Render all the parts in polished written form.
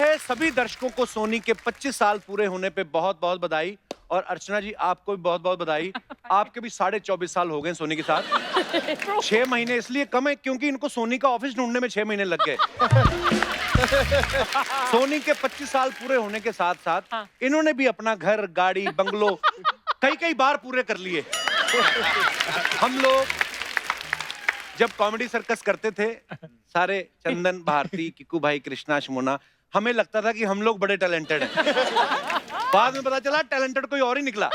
रहे सभी दर्शकों को सोनी के 25 साल पूरे होने पे बहुत बहुत बधाई। और अर्चना जी आपको भी बहुत बहुत बधाई। आपके भी 24.5 साल हो गए सोनी के साथ। 6 महीने इसलिए कम है क्योंकि इनको सोनी का ऑफिस ढूंढने में 6 महीने लग गए। सोनी के 25 साल पूरे होने के साथ साथ इन्होंने भी अपना घर, गाड़ी, बंगलो कई बार पूरे कर लिए। हम लोग जब कॉमेडी सर्कस करते थे, सारे चंदन, भारती, किकू भाई, कृष्णा, शमोना, हमें लगता था कि हम लोग बड़े टैलेंटेड हैं। बाद में पता चला टैलेंटेड कोई और ही निकला।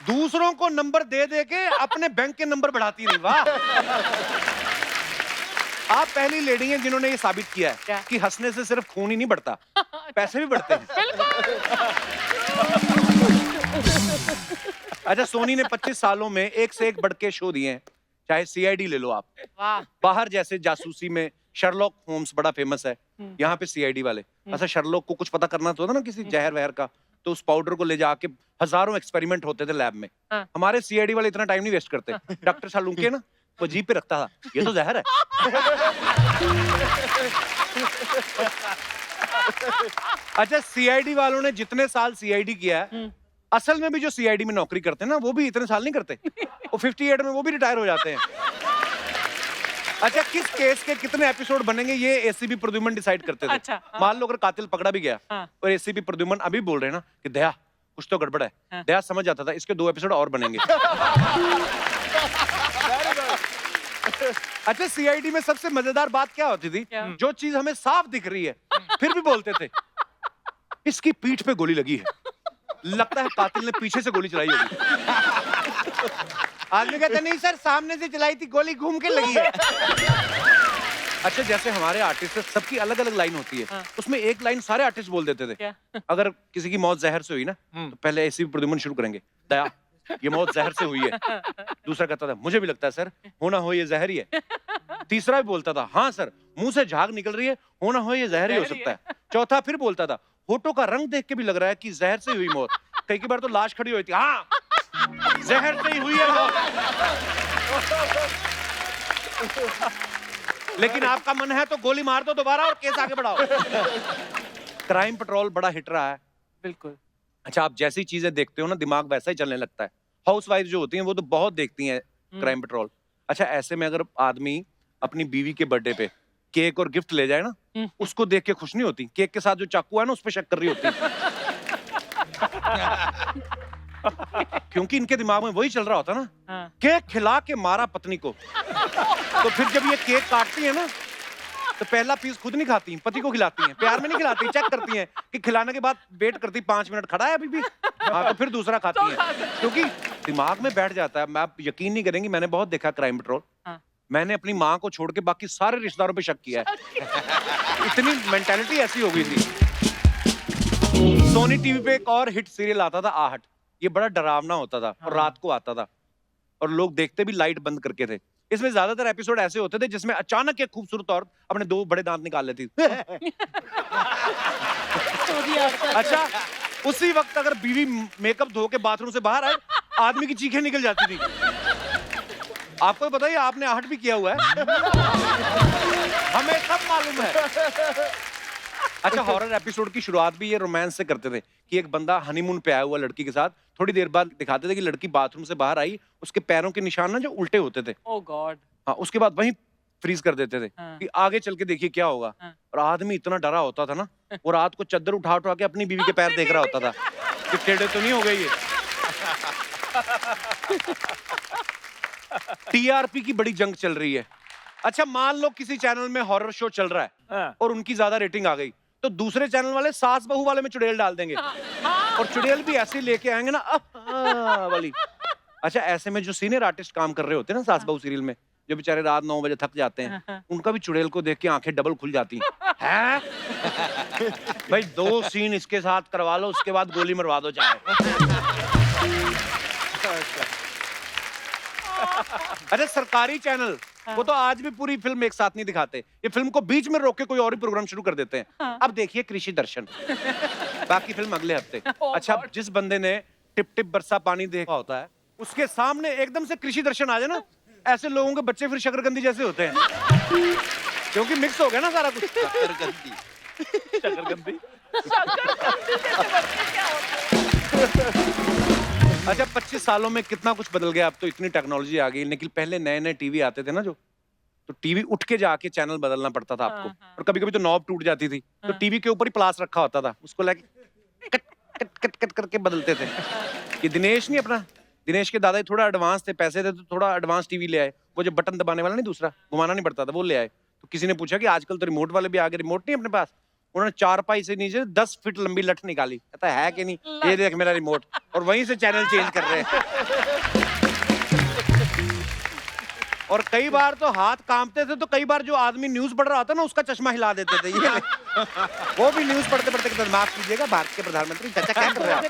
दूसरों को नंबर दे दे के अपने बैंक के नंबर बढ़ाती नहीं। वाह, आप पहली लेडी हैं जिन्होंने ये साबित किया है कि हंसने से सिर्फ खून ही नहीं बढ़ता, पैसे भी बढ़ते हैं। अच्छा, सोनी ने 25 सालों में एक से एक बढ़ के शो दिए हैं। चाहे सीआईडी ले लो आप, बाहर जैसे जासूसी में शर्लॉक होम्स बड़ा फेमस है, यहाँ पे सीआईडी वाले। अच्छा, शर्लॉक को कुछ पता करना तो था ना किसी जहर वहर का, तो उस पाउडर को ले जाके हजारों एक्सपेरिमेंट होते थे लैब में। हमारे सीआईडी वाले इतना टाइम नहीं वेस्ट करते। डॉक्टर सालूके ना वो जीप पे रखता था, ये तो जहर है। अच्छा, सीआईडी वालों ने जितने साल सीआईडी किया है, असल में भी जो सीआईडी में नौकरी करते हैं ना, वो भी इतने साल नहीं करते। वो 58 में वो भी रिटायर हो जाते हैं। अच्छा, किस केस के कितने एपिसोड बनेंगे ये एसीपी प्रद्युमन डिसाइड करते थे। अच्छा, मान लो अगर कातिल पकड़ा भी गया और एसीपी प्रद्युमन अभी बोल रहे हैं ना कि दया कुछ तो गड़बड़ है, दया समझ जाता था इसके 2 एपिसोड और बनेंगे। अच्छा, सीआईडी में सबसे मजेदार बात क्या होती थी? जो चीज हमें साफ दिख रही है फिर भी बोलते थे इसकी पीठ पे गोली लगी है, लगता है कातिल ने पीछे से गोली चलाई होगी। आदमी कहते नहीं सर, सामने से चलाई थी गोली, घूम के लगी है। अच्छा, जैसे हमारे आर्टिस्ट सबकी अलग अलग लाइन होती है, उसमें एक लाइन सारे आर्टिस्ट बोल देते थे। अगर किसी की मौत जहर से हुई ना, तो पहले ऐसी प्रद्युमन शुरू करेंगे, दया ये मौत जहर से हुई है। दूसरा कहता था मुझे भी लगता है सर, होना हो ये जहर ही है। तीसरा भी बोलता था हाँ सर, मुंह से झाग निकल रही है, होना हो ये जहर ही हो सकता है। चौथा फिर बोलता था होठों का रंग देख के भी लग रहा है कि जहर से हुई मौत। कई बार तो लाश खड़ी हुई थी, हाँ जहर से ही हुई है मौत। लेकिन आपका मन है तो गोली मार दो दोबारा और केस आगे बढ़ाओ। क्राइम पेट्रोल बड़ा हिट रहा है। बिल्कुल। अच्छा, आप जैसी चीजें देखते हो ना, दिमाग वैसा ही चलने लगता है। हाउसवाइफ जो होती हैं वो तो बहुत देखती हैं क्राइम पेट्रोल। अच्छा, ऐसे में अगर आदमी अपनी बीवी के बर्थडे पे केक और गिफ्ट ले जाए ना, उसको देख के खुश नहीं होती। केक के साथ जो चाकू है ना, उस पे शक कर रही होती। क्योंकि इनके दिमाग में वही चल रहा होता ना, केक खिला के मारा पत्नी को। तो फिर जब ये केक काटती है ना, तो पहला पीस खुद नहीं खाती, पति को खिलाती हैं। प्यार में नहीं खिलाती, चेक करती हैं कि खिलाने के बाद वेट करती 5 मिनट खड़ा है अभी भी, हाँ, तो फिर दूसरा खाती हैं, क्योंकि दिमाग में बैठ जाता है। मैं, आप यकीन नहीं करेंगी, मैंने बहुत देखा क्राइम पेट्रोल। मैंने अपनी माँ को छोड़ के बाकी सारे रिश्तेदारों पे शक किया है। इतनी मेंटालिटी ऐसी हो गई थी। सोनी टीवी पे एक और हिट सीरियल आता था, आहट। ये बड़ा डरावना होता था और रात को आता था और लोग देखते भी लाइट बंद करके थे। इसमें ज्यादातर एपिसोड ऐसे होते थे जिसमें अचानक एक खूबसूरत औरत अपने 2 बड़े दांत निकाल लेती। अच्छा, उसी वक्त अगर बीवी मेकअप धो के बाथरूम से बाहर आए, आदमी की चीखें निकल जाती थी। आपको बताइए, आपने आहट भी किया हुआ है। हमें सब मालूम है। अच्छा, हॉरर एपिसोड की शुरुआत भी ये रोमांस से करते थे कि एक बंदा हनीमून पे आया हुआ लड़की के साथ, थोड़ी देर बाद दिखाते थे कि लड़की बाथरूम से बाहर आई, उसके पैरों के निशान ना जो उल्टे होते थे। ओह गॉड। हाँ, उसके बाद वहीं फ्रीज कर देते थे कि आगे चल के देखिए क्या होगा। और आदमी इतना डरा होता था ना, वो रात को चद्दर उठा उठा के अपनी बीवी के पैर देख रहा होता था कि टेढ़े तो नहीं हो गए ये। टीआरपी की बड़ी जंग चल रही है। अच्छा, मान लो किसी चैनल में हॉरर शो चल रहा है और उनकी ज्यादा रेटिंग आ गई, तो दूसरे चैनल वाले सास बहू वाले में चुड़ैल डाल देंगे और चुड़ैल भी ऐसे लेके आएंगे ना वाली। अच्छा, ऐसे में जो सीनियर आर्टिस्ट काम कर रहे होते हैं ना सास बहू सीरियल में, जो बेचारे रात 9 बजे थक जाते हैं, उनका भी चुड़ैल को देख के आंखें डबल खुल जाती हैं। भाई 2 सीन इसके साथ करवा लो, उसके बाद गोली मरवा दो चाहे। अच्छा, सरकारी चैनल वो तो आज भी पूरी फिल्म एक साथ नहीं दिखाते। ये फिल्म को बीच में रोक के कोई और ही प्रोग्राम शुरू कर देते हैं। अब देखिए कृषि दर्शन, बाकी फिल्म अगले हफ्ते। अच्छा, जिस बंदे ने टिप टिप बरसा पानी देखा होता है, उसके सामने एकदम से कृषि दर्शन आ जाए ना, ऐसे लोगों के बच्चे फिर शकरकंदी जैसे होते हैं, क्योंकि मिक्स हो गया ना सारा कुछ। शकरकंदी शकरकंदी जैसे बच्चे क्या होते हैं? अच्छा, 25 सालों में कितना कुछ बदल गया। अब तो इतनी टेक्नोलॉजी आ गई, लेकिन पहले नए नए टीवी आते थे ना जो, तो टीवी उठ के जाके चैनल बदलना पड़ता था आपको। और कभी कभी तो नॉब टूट जाती थी, तो टीवी के ऊपर ही प्लास रखा होता था, उसको लेके कट कट कट कट करके बदलते थे। ये दिनेश नहीं अपना, दिनेश के दादा थोड़ा एडवांस थे, पैसे थे, तो थोड़ा एडवांस टीवी ले आए। वो जो बटन दबाने वाला नहीं, दूसरा घुमाना नहीं पड़ता था, वो ले आए। तो किसी ने पूछा कि आजकल तो रिमोट वाले भी आ गए, रिमोट नहीं अपने पास। उन्होंने 4 पाई से नीचे 10 फीट लंबी लठ निकाली, कहता है कि नहीं, ये देख मेरा रिमोट, और वहीं से चैनल चेंज कर रहे हैं। और कई बार तो हाथ कांपते थे, तो कई बार जो आदमी न्यूज पढ़ रहा था ना, उसका चश्मा हिला देते थे ये। वो भी न्यूज पढ़ते पढ़ते कहते, माफ कीजिएगा भारत के प्रधानमंत्री, चाचा क्या कर रहे हैं?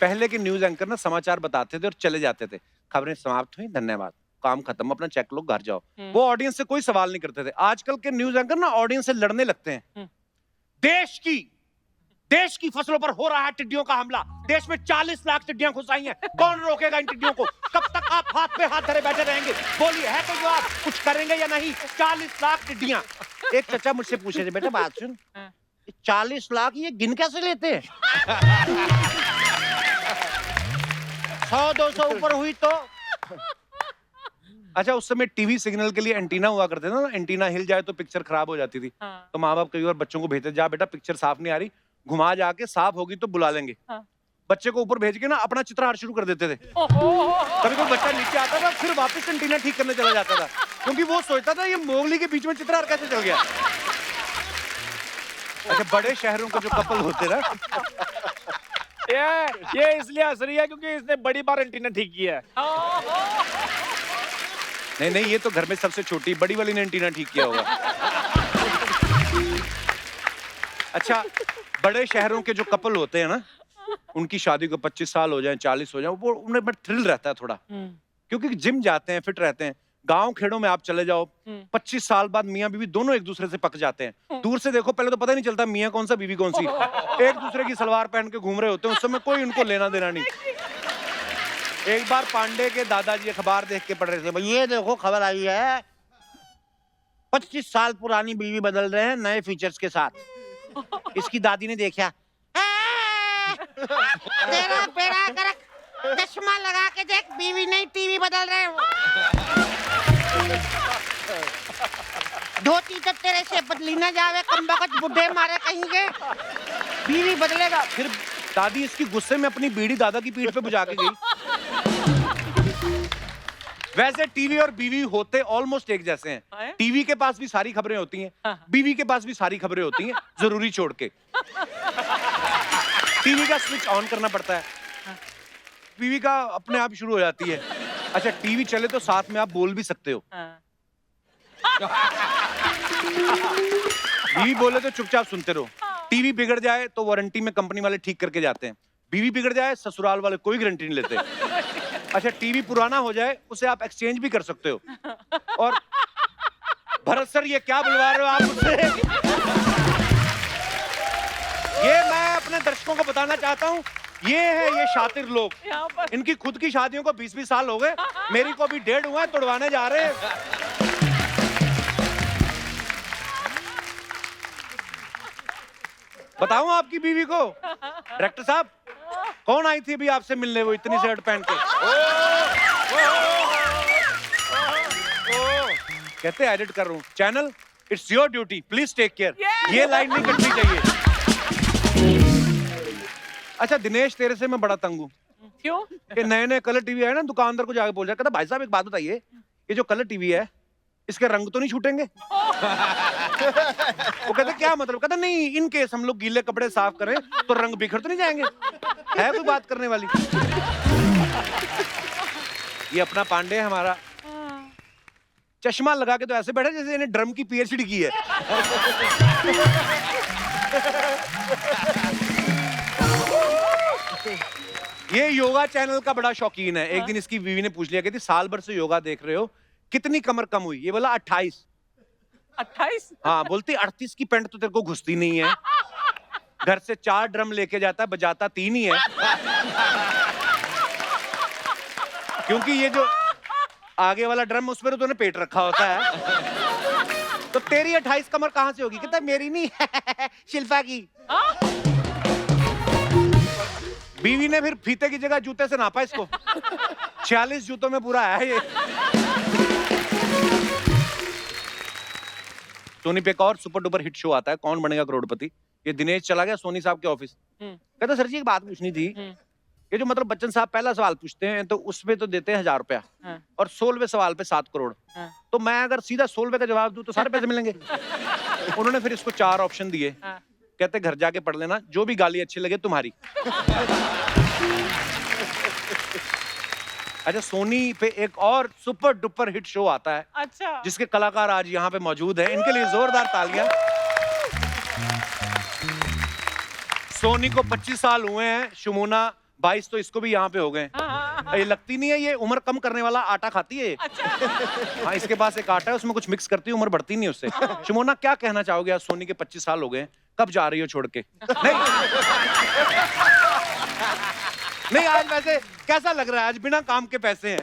पहले के न्यूज एंकर ना समाचार बताते थे और चले जाते थे, खबरें समाप्त हुई, धन्यवाद, काम खत्म, अपना चेक लो, घर जाओ। वो ऑडियंस से कोई सवाल नहीं करते थे। आजकल के न्यूज एंकर ना ऑडियंस से लड़ने लगते हैं। देश की फसलों पर हो रहा है टिड्डियों का हमला, देश में 40 लाख टिड्डियां घुस आई हैं, कौन रोकेगा इन टिड्डियों को? कब तक आप हाथ पे हाथ धरे बैठे रहेंगे? बोलिए, है कोई जवाब? कुछ करेंगे या नहीं? 40 लाख टिड्डियां। एक चाचा मुझसे पूछे थे, बेटा बात सुन, 40 लाख ये गिन कैसे लेते हैं? 100-200 ऊपर हुई तो। अच्छा, उस समय टीवी सिग्नल के लिए एंटीना हुआ करते थे ना, एंटीना हिल जाए तो पिक्चर खराब हो जाती थी। तो माँ बाप कई बार बच्चों को भेजते, जा बेटा पिक्चर साफ नहीं आ रही, घुमा जाके, साफ होगी तो बुला लेंगे। बच्चे को ऊपर भेज के ना अपना चित्रहार शुरू कर देते थे। कभी कोई बच्चा नीचे आता था, फिर वापस एंटीना ठीक करने चला जाता था, क्योंकि वो सोचता था ये मोगली के बीच में चित्रहार कैसे चल गया। अच्छा, बड़े शहरों के जो कपल होते ना, ये इसलिए हंस रही है क्योंकि इसने बड़ी बार एंटीना ठीक किया है। नहीं, ये तो घर में सबसे छोटी, बड़ी वाली ने एंटीना ठीक किया होगा। अच्छा, बड़े शहरों के जो कपल होते हैं ना, उनकी शादी को 25 साल हो जाए, 40 हो जाए, वो उन्हें बड़ा थ्रिल रहता है थोड़ा, क्योंकि जिम जाते हैं, फिट रहते हैं। गांव खेड़ों में आप चले जाओ, 25 साल बाद मियाँ बीवी दोनों एक दूसरे से पक जाते हैं। दूर से देखो, पहले तो पता नहीं चलता मियाँ कौन सा बीवी कौन सी, एक दूसरे की सलवार पहन के घूम रहे होते हैं, उस समय कोई उनको लेना देना नहीं। एक बार पांडे के दादाजी अखबार देख के पढ़ रहे थे, भाई ये देखो खबर आई है, 25 साल पुरानी बीवी बदल रहे हैं नए फीचर्स के साथ। इसकी दादी ने देखा, तेरा बेड़ा गर्क, चश्मा लगा के देख, बीवी नहीं टीवी बदल रहे हो। धोती तो तेरे से बदली ना जावे, कमबख्त बुढ़े मारे कहीं के, बीवी बदलेगा। फिर दादी इसकी गुस्से में अपनी बीड़ी दादा की पीठ पे बुझा के गई। वैसे टीवी और बीवी होते ऑलमोस्ट एक जैसे हैं। टीवी के पास भी सारी खबरें होती हैं, बीवी के पास भी सारी खबरें होती हैं, जरूरी छोड़ के। टीवी का स्विच ऑन करना पड़ता है, बीवी का अपने आप शुरू हो जाती है। अच्छा, टीवी चले तो साथ में आप बोल भी सकते हो। बीवी बोले तो चुपचाप सुनते रहो। टीवी बिगड़ जाए तो वारंटी में कंपनी वाले ठीक करके जाते हैं, बीवी बिगड़ जाए ससुराल वाले कोई गारंटी नहीं लेते। अच्छा, टीवी पुराना हो जाए उसे आप एक्सचेंज भी कर सकते हो। और भरत सर, ये क्या बुलवा रहे हो आप मुझसे? ये मैं अपने दर्शकों को बताना चाहता हूँ, ये है ये शातिर लोग, इनकी खुद की शादियों को 20-20 साल हो गए, मेरी को भी 1.5 हुआ, तुड़वाने जा रहे हैं। बताऊं आपकी बीवी को, डायरेक्टर साहब, कौन आई थी अभी आपसे मिलने, वो इतनी शर्ट पहन के? कहते एडिट कर रहा हूं channel, it's your duty, please take care. ये लाइन नहीं कटनी चाहिए। अच्छा दिनेश, तेरे से मैं बड़ा तंग हूँ। क्यों? ये नए कलर टीवी है ना, दुकानदार को जाके बोल जाए, कहता भाई साहब एक बात बताइए, ये जो कलर टीवी है इसके रंग तो नहीं छूटेंगे? वो कहते क्या मतलब? कहता नहीं, इन केस हम लोग गीले कपड़े साफ करें तो रंग बिखर तो नहीं जाएंगे? है कोई बात करने वाली? ये अपना पांडे है हमारा, चश्मा लगा के तो ऐसे बैठा जैसे इन्हें ड्रम की पीएचडी की है। ये योगा चैनल का बड़ा शौकीन है। एक दिन इसकी बीवी ने पूछ लिया, कहती साल भर से योगा देख रहे हो, कितनी कमर कम हुई? ये बोला 28। 28? हाँ, बोलती 38 की पैंट तो तेरे को घुसती नहीं है, घर से 4 ड्रम लेके जाता है, बजाता 3 ही है। क्योंकि ये जो आगे वाला ड्रम उस पर तो तूने पेट रखा होता है। तो तेरी 28 कमर कहाँ से होगी? कहता है मेरी नहीं शिल्पा की। बीवी ने फिर फीते की जगह जूते से नापा इसको। 46 जूतों में पूरा है ये। सोनी पे एक और सुपर डुपर हिट शो आता है, कौन बनेगा करोड़पति। ये दिनेश चला गया सोनी साहब के ऑफिस। कहता सर जी एक बात पूछनी थी, ये जो मतलब बच्चन साहब पहला सवाल पूछते हैं तो उसमें तो देते हैं 1000 रुपया और 16वें सवाल पे 7 करोड़। तो मैं अगर सीधा 16वें का जवाब दूं तो सारे पैसे मिलेंगे। उन्होंने फिर इसको 4 ऑप्शन दिए। कहते घर जाके पढ़ लेना, जो भी गाली अच्छी लगे तुम्हारी। अच्छा, सोनी पे एक और सुपर डुपर हिट शो आता है, अच्छा, जिसके कलाकार आज यहाँ पे मौजूद हैं। इनके लिए जोरदार तालियां। सोनी को 25 साल हुए हैं, शमूना 22 तो इसको भी यहाँ पे हो गए। ये लगती नहीं है, ये उम्र कम करने वाला आटा खाती है। अच्छा। हाँ, इसके पास एक आटा है, उसमें कुछ मिक्स करती है, उम्र बढ़ती नहीं उससे। शमूना क्या कहना चाहोगे? आज सोनी के 25 साल हो गए, कब जा रही हो छोड़ के? नहीं आज वैसे कैसा लग रहा है? आज बिना काम के पैसे हैं।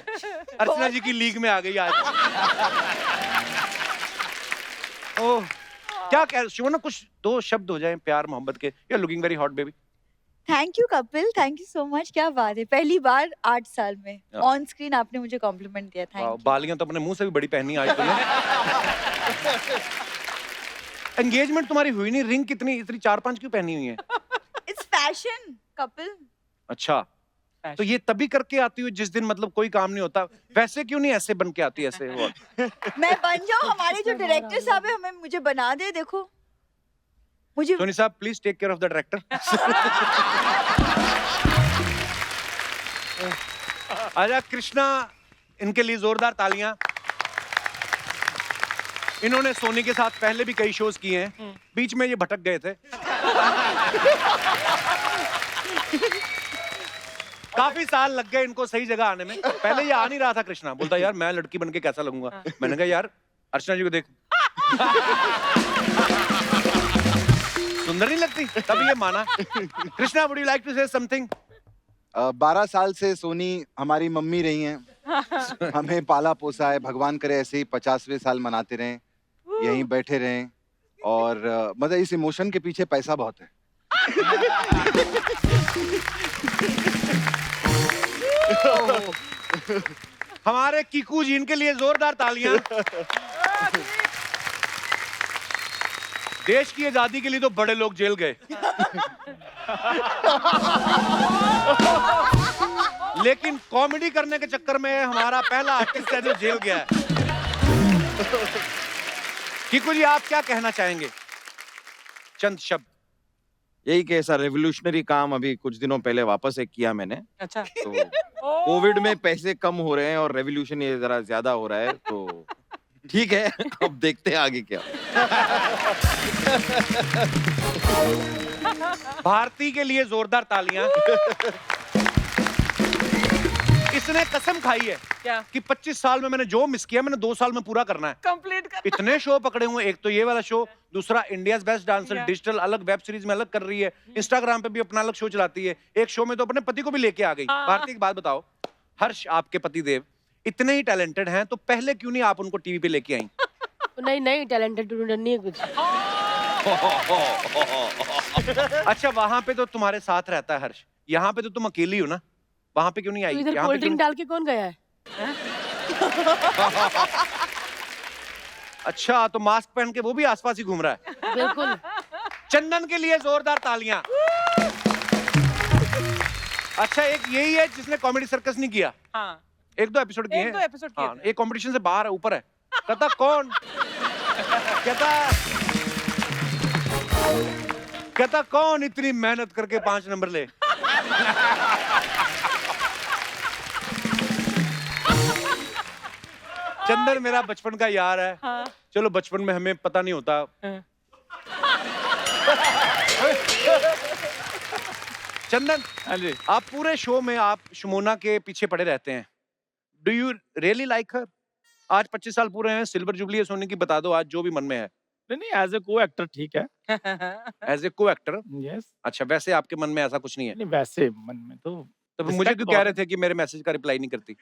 अर्चना जी की लीग में आ गई आज। ओह, क्या कह शमूना, कुछ 2 शब्द हो जाएं प्यार मोहब्बत के। You are looking very hot baby. Thank you Kapil, thank you so much. क्या बात है, पहली बार 8 साल में ऑन स्क्रीन आपने मुझे कॉम्प्लीमेंट दिया। Thank you. बालियां तो अपने मुंह से भी बड़ी पहनी आज तुमने। एंगेजमेंट तुम्हारी हुई नहीं, रिंग कितनी इतनी 4-5 क्यों पहनी हुई है? It's fashion Kapil. अच्छा, तो ये तभी करके आती हो जिस दिन मतलब कोई काम नहीं होता। वैसे क्यों नहीं ऐसे बन के आती ऐसे? वो मैं बन जाऊं, हमारे जो डायरेक्टर साहब है हमें मुझे बना दे। देखो मुझे सोनी साहब please take care of the director. आजा कृष्णा, इनके लिए जोरदार तालियां। इन्होंने सोनी के साथ पहले भी कई शोज किए हैं, बीच में ये भटक गए थे। काफी साल लग गए इनको सही जगह आने में। पहले ये आ नहीं रहा था कृष्णा, बोलता यार मैं लड़की बन के कैसा लगूंगा। मैंने कहा यार अर्चना जी को देख, सुंदर नहीं लगती? तब ये माना। Krishna, would you like to say something? 12 साल से सोनी हमारी मम्मी रही हैं। हमें पाला पोसा है, भगवान करे ऐसे ही 50वें साल मनाते रहें, यहीं बैठे रहें। और मतलब इस इमोशन के पीछे पैसा बहुत है। हमारे कीकू जी, इनके लिए जोरदार तालियां। देश की आजादी के लिए तो बड़े लोग जेल गए, लेकिन कॉमेडी करने के चक्कर में हमारा पहला आर्टिस्ट है जो जेल गया है। कीकू जी, आप क्या कहना चाहेंगे? चंद शब्द। यही कि ऐसा रेवोल्यूशनरी काम अभी कुछ दिनों पहले वापस एक किया मैंने। अच्छा। तो कोविड में पैसे कम हो रहे हैं और रेवोल्यूशन ये जरा ज्यादा हो रहा है, तो ठीक है, अब देखते हैं आगे क्या। भारती के लिए जोरदार तालियां। इसने कसम खाई है क्या? कि 25 साल में मैंने जो मिस किया मैंने 2 साल में पूरा करना है। कंप्लीट कर। इतने शो पकड़े हुए, एक तो ये वाला शो, दूसरा India's best dancer Yeah. Digital अलग वेब सीरीज में अलग कर रही है, इंस्टाग्राम पे भी अपना अलग शो चलाती है, एक शो में तो अपने पति को भी लेके आ गई। हाँ। भारती, एक बात बताओ, हर्ष आपके पति देव इतने ही टैलेंटेड हैं, तो पहले क्यों नहीं आप उनको टीवी पे लेके आई? नहीं नहीं, टैलेंटेड नहीं है कुछ। अच्छा, वहां पे तो तुम्हारे साथ रहता है हर्ष, यहाँ पे तो तुम अकेली हो ना, वहां पे क्यों नहीं आई? तो इधर यहाँ पे कोल्ड ड्रिंक क्यों... डाल के कौन गया है? अच्छा, तो मास्क पहन के वो भी आसपास ही घूम रहा है। बिल्कुल। चंदन के लिए जोरदार तालियां। अच्छा, एक यही है जिसने कॉमेडी सर्कस नहीं किया। हाँ, 1-2 एपिसोड किए हैं। 1-2 एपिसोड किए हाँ, थे। एक कंपटीशन से बाहर है, ऊपर है। कहता कौन? कहता कौन इतनी मेहनत करके 5 नंबर ले? चंदन मेरा बचपन का यार है। हाँ। चलो, बचपन में हमें पता नहीं होता। हाँ। चंदन, हाँ जी। आप पूरे शो में आप शमोना के पीछे पड़े रहते हैं। डू यू रियली लाइक हर? आज 25 साल पूरे हैं, सिल्वर जुबली है सोनी की, बता दो आज जो भी मन में है। नहीं, एज ए को एक्टर ठीक है। एज ए को एक्टर। यस। अच्छा, वैसे आपके मन में ऐसा कुछ नहीं है? नहीं, वैसे मन में तो तो फिर मुझे क्यों कह रहे थे कि मेरे मैसेज का रिप्लाई नहीं करती?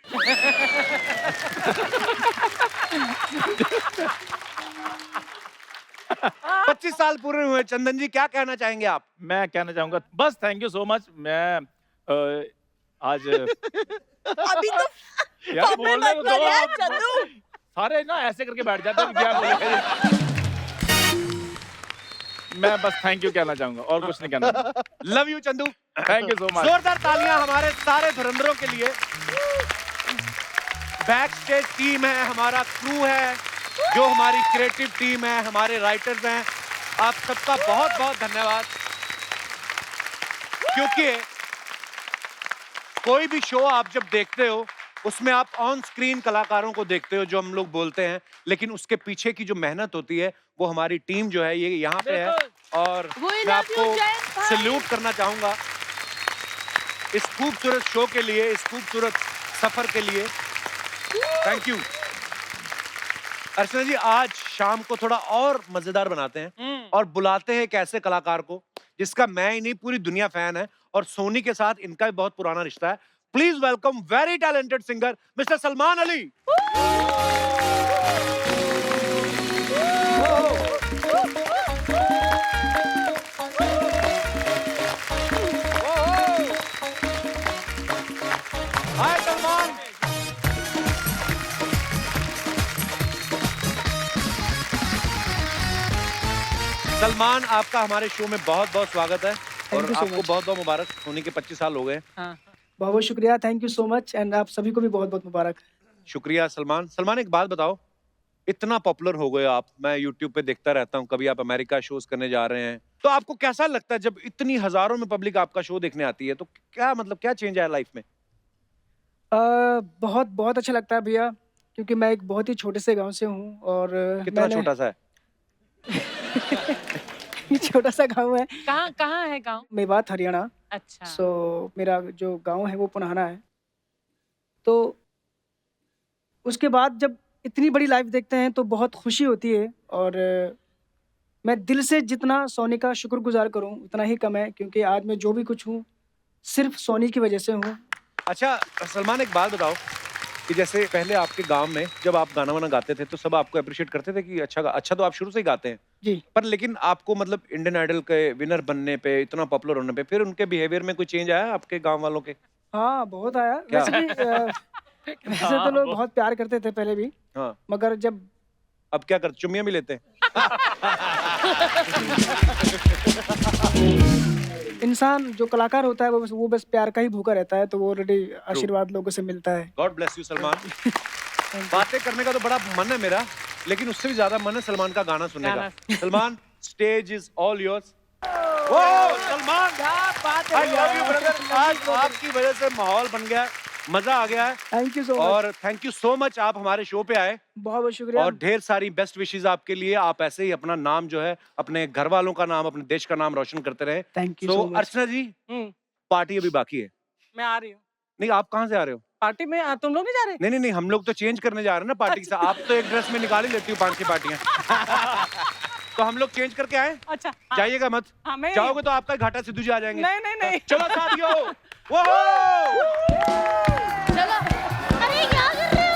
25 साल पूरे हुए, चंदन जी क्या कहना चाहेंगे आप? मैं कहना चाहूंगा बस थैंक यू सो मच। मैं आज अभी तो यार बोलने को दो यार, आप। चंदू। सारे ना ऐसे करके बैठ जाते हैं कि क्या बोलेंगे। मैं बस थैंक यू कहना चाहूंगा और कुछ नहीं कहना। Love you Chandu. Thank you so much. जोरदार तालियां हमारे सारे धुरंधरों के लिए। बैक स्टेज टीम है, हमारा क्रू है, जो हमारी क्रिएटिव टीम है, हमारे राइटर्स हैं, आप सबका बहुत बहुत धन्यवाद। क्योंकि कोई भी शो आप जब देखते हो उसमें आप ऑन स्क्रीन कलाकारों को देखते हो जो हम लोग बोलते हैं, लेकिन उसके पीछे की जो मेहनत होती है वो हमारी टीम जो है ये यहाँ पे है, और मैं आपको सैल्यूट करना चाहूंगा इस खूबसूरत शो के लिए, इस खूबसूरत सफर के लिए। Thank you. अर्चना जी, आज शाम को थोड़ा और मजेदार बनाते हैं और बुलाते हैं एक ऐसे कलाकार को जिसका मैं ही नहीं पूरी दुनिया फैन है, और सोनी के साथ इनका भी बहुत पुराना रिश्ता है। Please welcome very talented singer mister Salman Ali. Hi Salman. Salman, आपका हमारे शो में बहुत बहुत स्वागत है और आपको बहुत बहुत मुबारक। सोनी के 25 साल हो गए। हाँ। बहुत बहुत शुक्रिया, thank you so much, and आप सभी को भी बहुत बहुत मुबारक। शुक्रिया सलमान। सलमान, एक बात बताओ, इतना पॉपुलर हो गए आप, मैं यूट्यूब पे देखता रहता हूँ, कभी आप अमेरिका शोज करने जा रहे हैं, तो आपको कैसा लगता है जब इतनी हजारों में पब्लिक आपका शो देखने आती है? तो क्या मतलब क्या चेंज आया लाइफ में? बहुत बहुत अच्छा लगता है भैया, क्योंकि मैं एक बहुत ही छोटे से गांव से हूँ। और कितना छोटा सा है? छोटा सा गांव है, कहाँ है गाँव? मेवात हरियाणा। अच्छा। सो मेरा जो गांव है वो पुनाहना है। तो उसके बाद जब इतनी बड़ी लाइफ देखते हैं तो बहुत खुशी होती है, और मैं दिल से जितना सोनी का शुक्रगुजार करूं उतना ही कम है, क्योंकि आज मैं जो भी कुछ हूँ सिर्फ सोनी की वजह से हूँ। अच्छा सलमान, एक बात बताओ कि जैसे पहले आपके गांव में जब आप गाना वाना गाते थे तो सब आपको अप्रिशिएट करते थे कि अच्छा तो आप शुरू से ही गाते हैं जी, पर लेकिन आपको मतलब इंडियन आइडल के विनर बनने पे, इतना पॉपुलर होने पे, फिर उनके बिहेवियर में कोई चेंज आया आपके गांव वालों के? हाँ बहुत आया। क्या? वैसे भी वैसे तो लोग बहुत प्यार करते थे पहले भी, हाँ। मगर जब अब क्या करते, चुम्मियां भी लेते हैं? इंसान जो कलाकार होता है वो बस प्यार का ही भूखा रहता है, तो वो ऑलरेडी आशीर्वाद लोगों से मिलता है। God bless you Salman. बातें करने का तो बड़ा मन है मेरा, लेकिन उससे भी ज्यादा मन है सलमान का गाना सुनने का। Salman, stage is all yours. Salman, I love you brother. आज आपकी वजह से माहौल बन गया, मजा आ गया है। थैंक यू सो मच, और थैंक यू सो मच, आप हमारे शो पे आए। बहुत बहुत शुक्रिया। और ढेर सारी बेस्ट विशेस आपके लिए। आप ऐसे ही अपना नाम जो है, अपने घर वालों का नाम, अपने देश का नाम रोशन करते रहे। थैंक यू तो सो मच। अर्चना जी, पार्टी अभी बाकी है। मैं आ रही हूँ नहीं, आप कहाँ से आ रहे हो? पार्टी में। तुम लोग नहीं जा रहे? नहीं, हम लोग तो चेंज करने जा रहे हैं ना पार्टी के साथ। आप तो एक ड्रेस में निकाल ही लेती हो 5-6 पार्टियां। तो हम लोग चेंज करके आए। अच्छा। जाइएगा मत। हाँ, मैं जाओगे तो आपका घाटा सिद्धू जी आ जाएंगे। नहीं। चलो साथियों, वो चलो। अरे क्या कर रहे हो?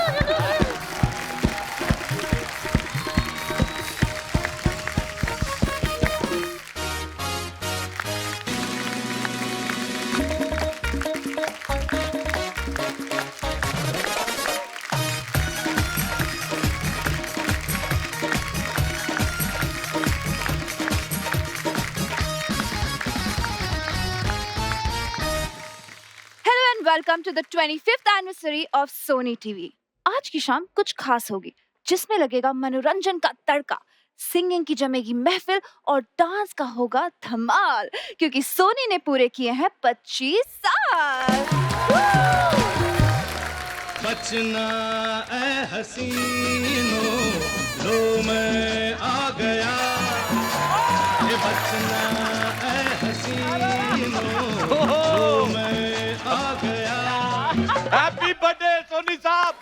Hello and welcome to the 25th anniversary of Sony TV. आज की शाम कुछ खास होगी, जिसमें लगेगा मनोरंजन का तड़का, सिंगिंग की जमेगी महफिल और डांस का होगा धमाल, क्योंकि सोनी ने पूरे किए हैं 25 साल। बचना ऐ हसीनो, लो मैं आ गया। ये बचना ऐ हसीनो, लो मैं आ गया। हैप्पी बर्थडे सोनी साहब।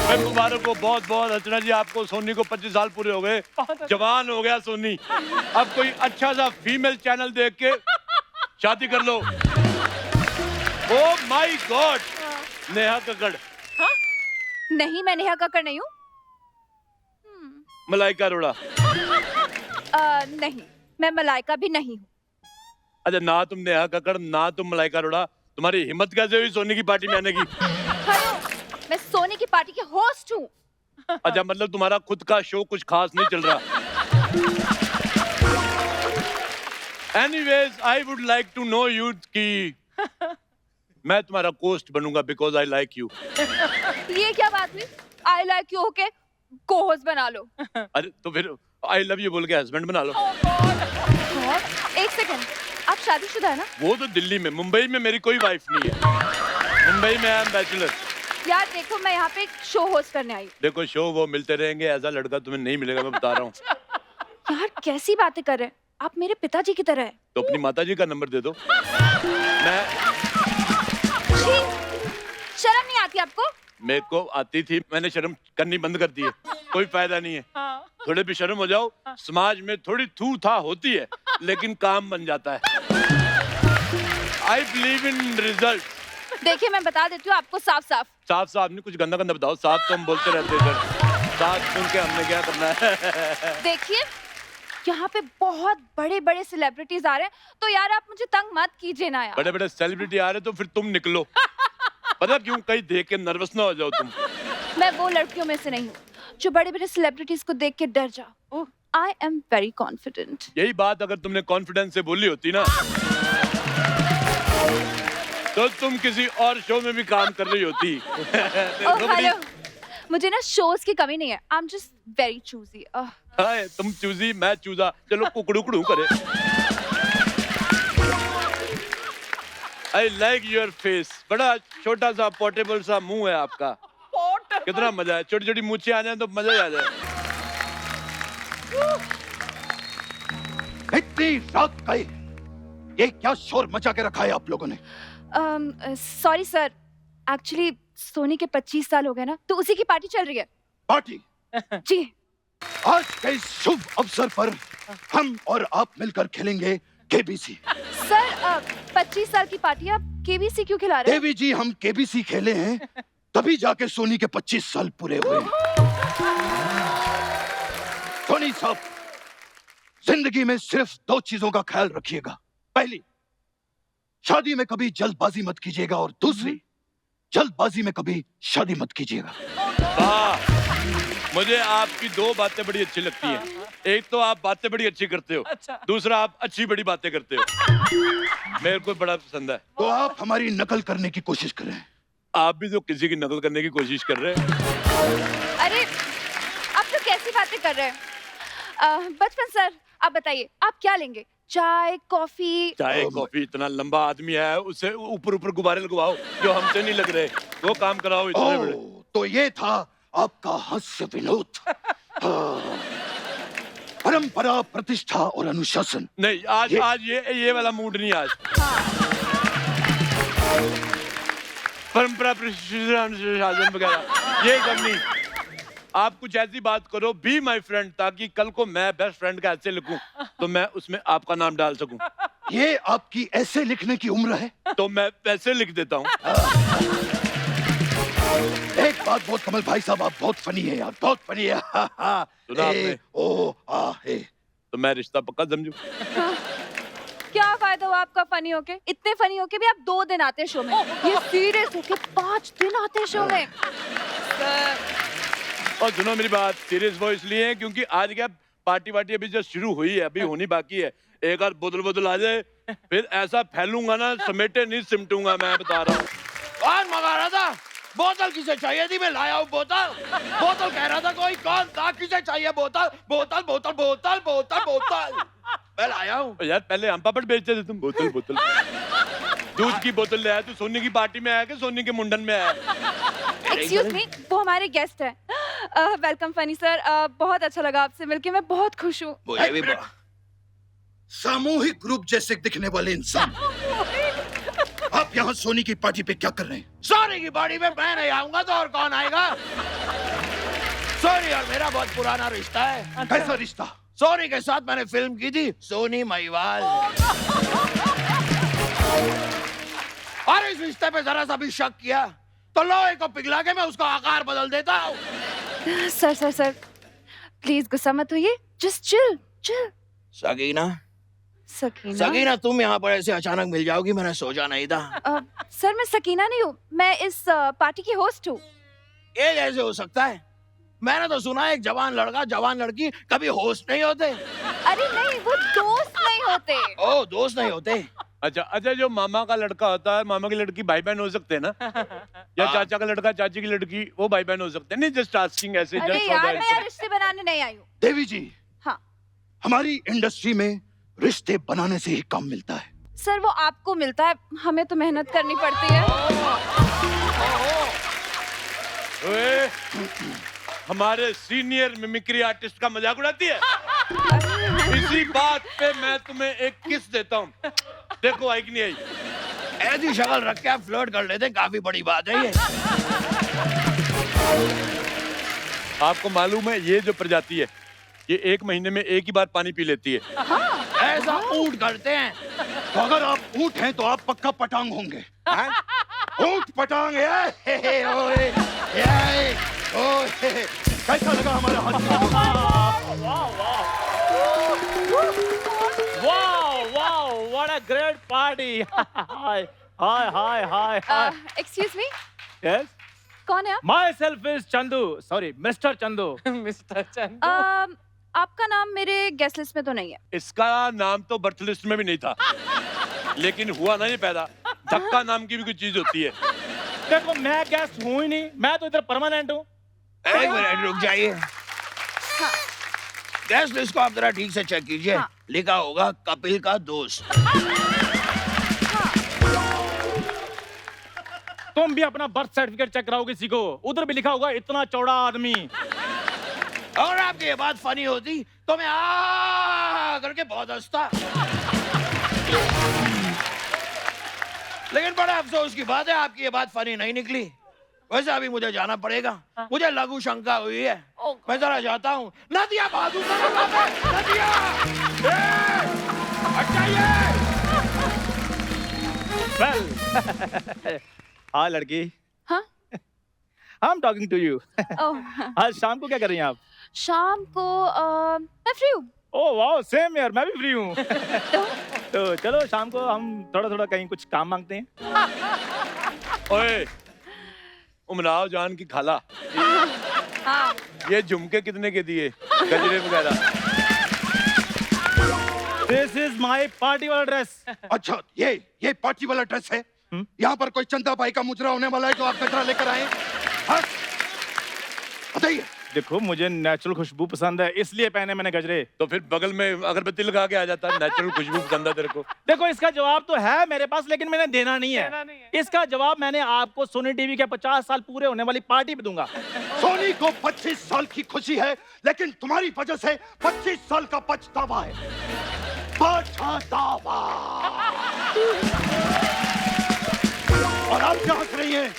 मैं मुबारक हो बहुत बहुत। अर्चना जी, आपको सोनी को 25 साल पूरे हो गए, जवान हो गया सोनी। अब कोई अच्छा सा फीमेल चैनल देख के शादी कर लो। Oh my god, Neha Kakkar. नहीं, मैं नेहा कक्कड़ नहीं हूँ। मलाइका अरोड़ा। नहीं, मैं मलाइका भी नहीं हूँ। अच्छा, ना तुम नेहा कक्कड़, ना तुम मलाइका अरोड़ा, तुम्हारी हिम्मत कैसे हुई सोनी की पार्टी में आने की? हेलो, मैं सोनी की पार्टी की होस्ट हूँ। अच्छा, मतलब तुम्हारा खुद का शो कुछ खास नहीं चल रहा। Anyways, I would like to know you कि मैं तुम्हारा कोस्ट बनूंगा because I like you। ये क्या बात हुई? आई लाइक यू होके को होस्ट बना लो। अरे तो फिर I love you बोल के हस्बैंड बना लो। एक सेकंड, आप शादीशुदा है ना? वो तो दिल्ली में, मुंबई में मेरी कोई वाइफ नहीं है। मुंबई में आई एम बैचलर। यार देखो, मैं यहाँ पे एक शो होस्ट करने आई हूँ। देखो, शो वो मिलते रहेंगे, ऐसा लड़का तुम्हें नहीं मिलेगा, मैं बता रहा हूँ। यार कैसी बातें कर रहे हैं आप, मेरे पिताजी की तरह है। तो अपनी माताजी का नंबर दे दो। मैं छी, शर्म नहीं आती आपको? मेरे को आती थी, मैंने शर्म करनी बंद कर दी है। कोई फायदा नहीं है। थोड़े भी शर्म हो जाओ, समाज में थोड़ी थू था होती है, लेकिन काम बन जाता है। I believe in result. देखिए, मैं बता देती हूँ आपको साफ साफ। साफ साफ नहीं, कुछ गंदा गंदा बताओ। साफ तो हम बोलते रहते हैं सर, साफ सुन के हमने क्या करना है। देखिए, यहाँ पे बहुत बड़े बड़े सेलिब्रिटीज आ रहे हैं, तो यार आप मुझे तंग मत कीजिए ना यार। बड़े बड़े सेलिब्रिटी आ रहे तो फिर तुम निकलो। पता क्यों? कहीं देख के नर्वस ना हो जाओ तुम। मैं वो लड़कियों में से नहीं हूँ जो बड़े बड़े सेलिब्रिटीज को देख के डर जाओ। I am very confident. यही बात अगर तुमने कॉन्फिडेंस से बोली होती ना, तो तुम किसी और शो में भी काम कर रही होती। हेलो, मुझे ना शोज की कमी नहीं है। I am just very choosy. Hi, तुम चूजी, मैं चूजा, चलो कुकड़ू कुकड़ू करे। I like your face. बड़ा छोटा सा पोर्टेबल सा मुंह है आपका। कितना मजा है, छोटी छोटी मूछें आ जाए तो मजा ही आ जाए। इतनी रात गई, ये क्या शोर मचा के रखा है आप लोगों ने? सॉरी सर, एक्चुअली सोनी के 25 साल हो गए ना, तो उसी की पार्टी चल रही है। पार्टी? जी। आज के इस शुभ अवसर पर हम और आप मिलकर खेलेंगे केबीसी। सर 25 साल की पार्टी आप केबीसी क्यों खिला रहे हैं? देवी जी, हम केबीसी खेले हैं तभी जाके सोनी के 25 साल पूरे हुए। सोनी साहब, जिंदगी में सिर्फ 2 चीजों का ख्याल रखिएगा। पहली, शादी में कभी जल्दबाजी मत कीजिएगा, और दूसरी, जल्दबाजी में कभी शादी मत कीजिएगा। वाह, मुझे आपकी 2 बातें बड़ी अच्छी लगती हैं। एक तो आप बातें बड़ी अच्छी करते हो, दूसरा आप अच्छी बड़ी बातें करते हो। मेरे को बड़ा पसंद है। तो आप हमारी नकल करने की कोशिश करें। आप भी तो किसी की नकल करने की कोशिश कर रहे हैं। अरे आप तो कैसी बातें कर रहे हैं? बचपन सर, आप बताइए आप क्या लेंगे? चाय, कॉफी? चाय कॉफी? इतना लंबा आदमी है, उससे ऊपर ऊपर गुब्बारे लगवाओ जो हमसे नहीं लग रहे, वो काम कराओ इतने बड़े। तो ये था आपका हास्य विनोद। परंपरा, प्रतिष्ठा और अनुशासन। नहीं, आज ये वाला मूड नहीं आज। परंपरा, प्रतिष्ठा, अनुशासन वगैरह ये सब नहीं। आप कुछ ऐसी बात करो, बी माई फ्रेंड, ताकि कल को मैं बेस्ट फ्रेंड का ऐसे लिखूं तो मैं उसमें आपका नाम डाल सकूं। ये आपकी ऐसे लिखने की उम्र है? तो मैं वैसे लिख देता हूँ। एक बात बहुत, कमल भाई साहब, आप बहुत फनी है यार, बहुत फनी है। सुना आपने? ओ आ हे। तो मैं रिश्ता पक्का समझूं। क्या फायदा हुआ आपका फनी होके? इतने फनी होके भी आप 2 दिन आते शो में, ये सीरियस होके 5 दिन आते शो में। और सुनो मेरी बात, सीरियस वो इसलिए है क्योंकि आज क्या पार्टी वार्टी अभी जस्ट शुरू हुई है, अभी होनी बाकी है। एक आध बोतल आ जाए, फिर ऐसा फैलूंगा ना, समेटे नहीं सिमटूंगा, मैं बता रहा हूँ। कौन मंगा रहा था? बोतल किसे चाहिए थी? मैं लाया हूँ बोतल। बोतल कह रहा था कोई, कौन था? किसे चाहिए बोतल? बोतल बोतल बोतल बोतल बोतल मैं लाया हूँ। यार पहले हम पापड़ बेचते थे, तुम बोतल बोतल। दूध की बोतल ले आया तू? सोनी की पार्टी में आया कि सोनी के मुंडन में आया? एक्सक्यूज मी, वो हमारे गेस्ट है। वेलकम फनी सर, बहुत अच्छा लगा आपसे मिलके, मैं बहुत खुश हूँ। सामूहिक रूप जैसे दिखने वाले इंसान, आप यहाँ सोनी की पार्टी पे क्या कर रहे हैं? सोनी की पार्टी में मैं नहीं आऊंगा तो और कौन आएगा? सोनी और मेरा बहुत पुराना रिश्ता है। कैसा रिश्ता? सोनी के साथ मैंने फिल्म की थी, सोनी महिवाल। और इस रिश्ते पे जरा सा भी शक किया तो लोहे को पिघला के मैं उसका आकार बदल देता हूँ। सर सर सर प्लीज गुस्सा मत होइए, just chill chill. Sagina, Sakina? Sagina तुम यहाँ पर ऐसे अचानक मिल जाओगी, मैंने सोचा नहीं था। सर मैं सकीना नहीं हूँ, मैं इस पार्टी की होस्ट हूँ। ये कैसे हो सकता है? मैंने तो सुना है एक जवान लड़का जवान लड़की कभी होस्ट नहीं होते। अरे नहीं, वो दोस्त नहीं होते। ओ दोस्त नहीं होते। अच्छा अच्छा, जो मामा का लड़का होता है, मामा की लड़की भाई बहन हो सकते हैं ना? या चाचा का लड़का चाची की लड़की वो भाई बहन हो सकते हैं? नहीं, जस्ट आस्किंग ऐसे। अरे यार मैं यार रिश्ते बनाने नहीं आई हूँ। देवी जी, हाँ हमारी इंडस्ट्री में रिश्ते बनाने से ही काम मिलता है। सर, वो आपको मिलता है, हमें तो मेहनत करनी पड़ती है। ओए, हमारे सीनियर मिमिक्री आर्टिस्ट का मजाक उड़ाती है। इसी बात पे मैं तुम्हें एक किस देता हूँ, देखो आई कि नहीं आई। ऐसी शक्ल रख के आप फ्लर्ट कर लेते, काफी बड़ी बात है ये। आपको मालूम है ये जो प्रजाति है ये 1 महीने में एक ही बार पानी पी लेती है। ऐसा ऊंट करते हैं। तो अगर आप ऊंट हैं तो आप पक्का पटांग होंगे। ऊंट पटांग है। कैसा लगा हमारा हाथ? Wow, wow, what a great party. Hi, hi, hi, hi, hi. Excuse me, Yes? कौन है आप? Myself is Chandu. Sorry, Mr. Chandu. Mister Chandu. आपका नाम मेरे गेस्ट लिस्ट में तो नहीं है। इसका नाम तो बर्थ लिस्ट में भी नहीं था, लेकिन हुआ ना ये पैदा। धक्का नाम की भी कोई चीज होती है। देखो मैं गेस्ट हूँ ही नहीं, मैं तो इधर परमानेंट हूँ। एक मिनट रुक जाइए। गेस्ट लिस्ट को आप जरा ठीक से चेक कीजिए। हाँ। लिखा होगा कपिल का दोस्त। तुम भी अपना बर्थ सर्टिफिकेट चेक कराओ किसी को, उधर भी लिखा होगा इतना चौड़ा आदमी। और आपकी ये बात फनी होती तो मैं आ करके बहुत हंसता। लेकिन बड़े अफसोस की बात है आपकी ये बात फनी नहीं निकली। वैसे अभी मुझे जाना पड़ेगा, मुझे लघु शंका हुई है। मैं जरा जाता हूँ। नदिया बहादुर नदिया Well, हाँ लड़की। हाँ? I'm talking to you. ओह, आज शाम को क्या कर रही हैं आप? शाम को मैं फ्री हूँ। ओह वाह, सेम यार, मैं भी फ्री हूँ। तो चलो शाम को हम थोड़ा थोड़ा कहीं कुछ काम मांगते हैं। ओए, उमराव जान की खाला, हाँ। ये झुमके कितने के दिए, गजरे वगैरह? This is my party वाला ड्रेस। अच्छा, ये पार्टी वाला ड्रेस है? यहाँ पर कोई चंदा भाई का मुजरा होने वाला है जो आप गजरा लेकर आए? बताइए। देखो मुझे नेचुरल खुशबू पसंद है, इसलिए पहने मैंने गजरे। तो फिर बगल में अगरबत्ती लगा के आ जाता। नेचुरल खुशबू पसंद है तेरे को? देखो इसका जवाब तो है मेरे पास, लेकिन मैंने देना नहीं है। इसका जवाब मैंने आपको सोनी टीवी के 50 साल पूरे होने वाली पार्टी पे दूंगा। सोनी को 25 साल की खुशी है, लेकिन तुम्हारी वजह से 25 साल का पछतावा है। पछतावा। और आप क्या हंस रही हैं?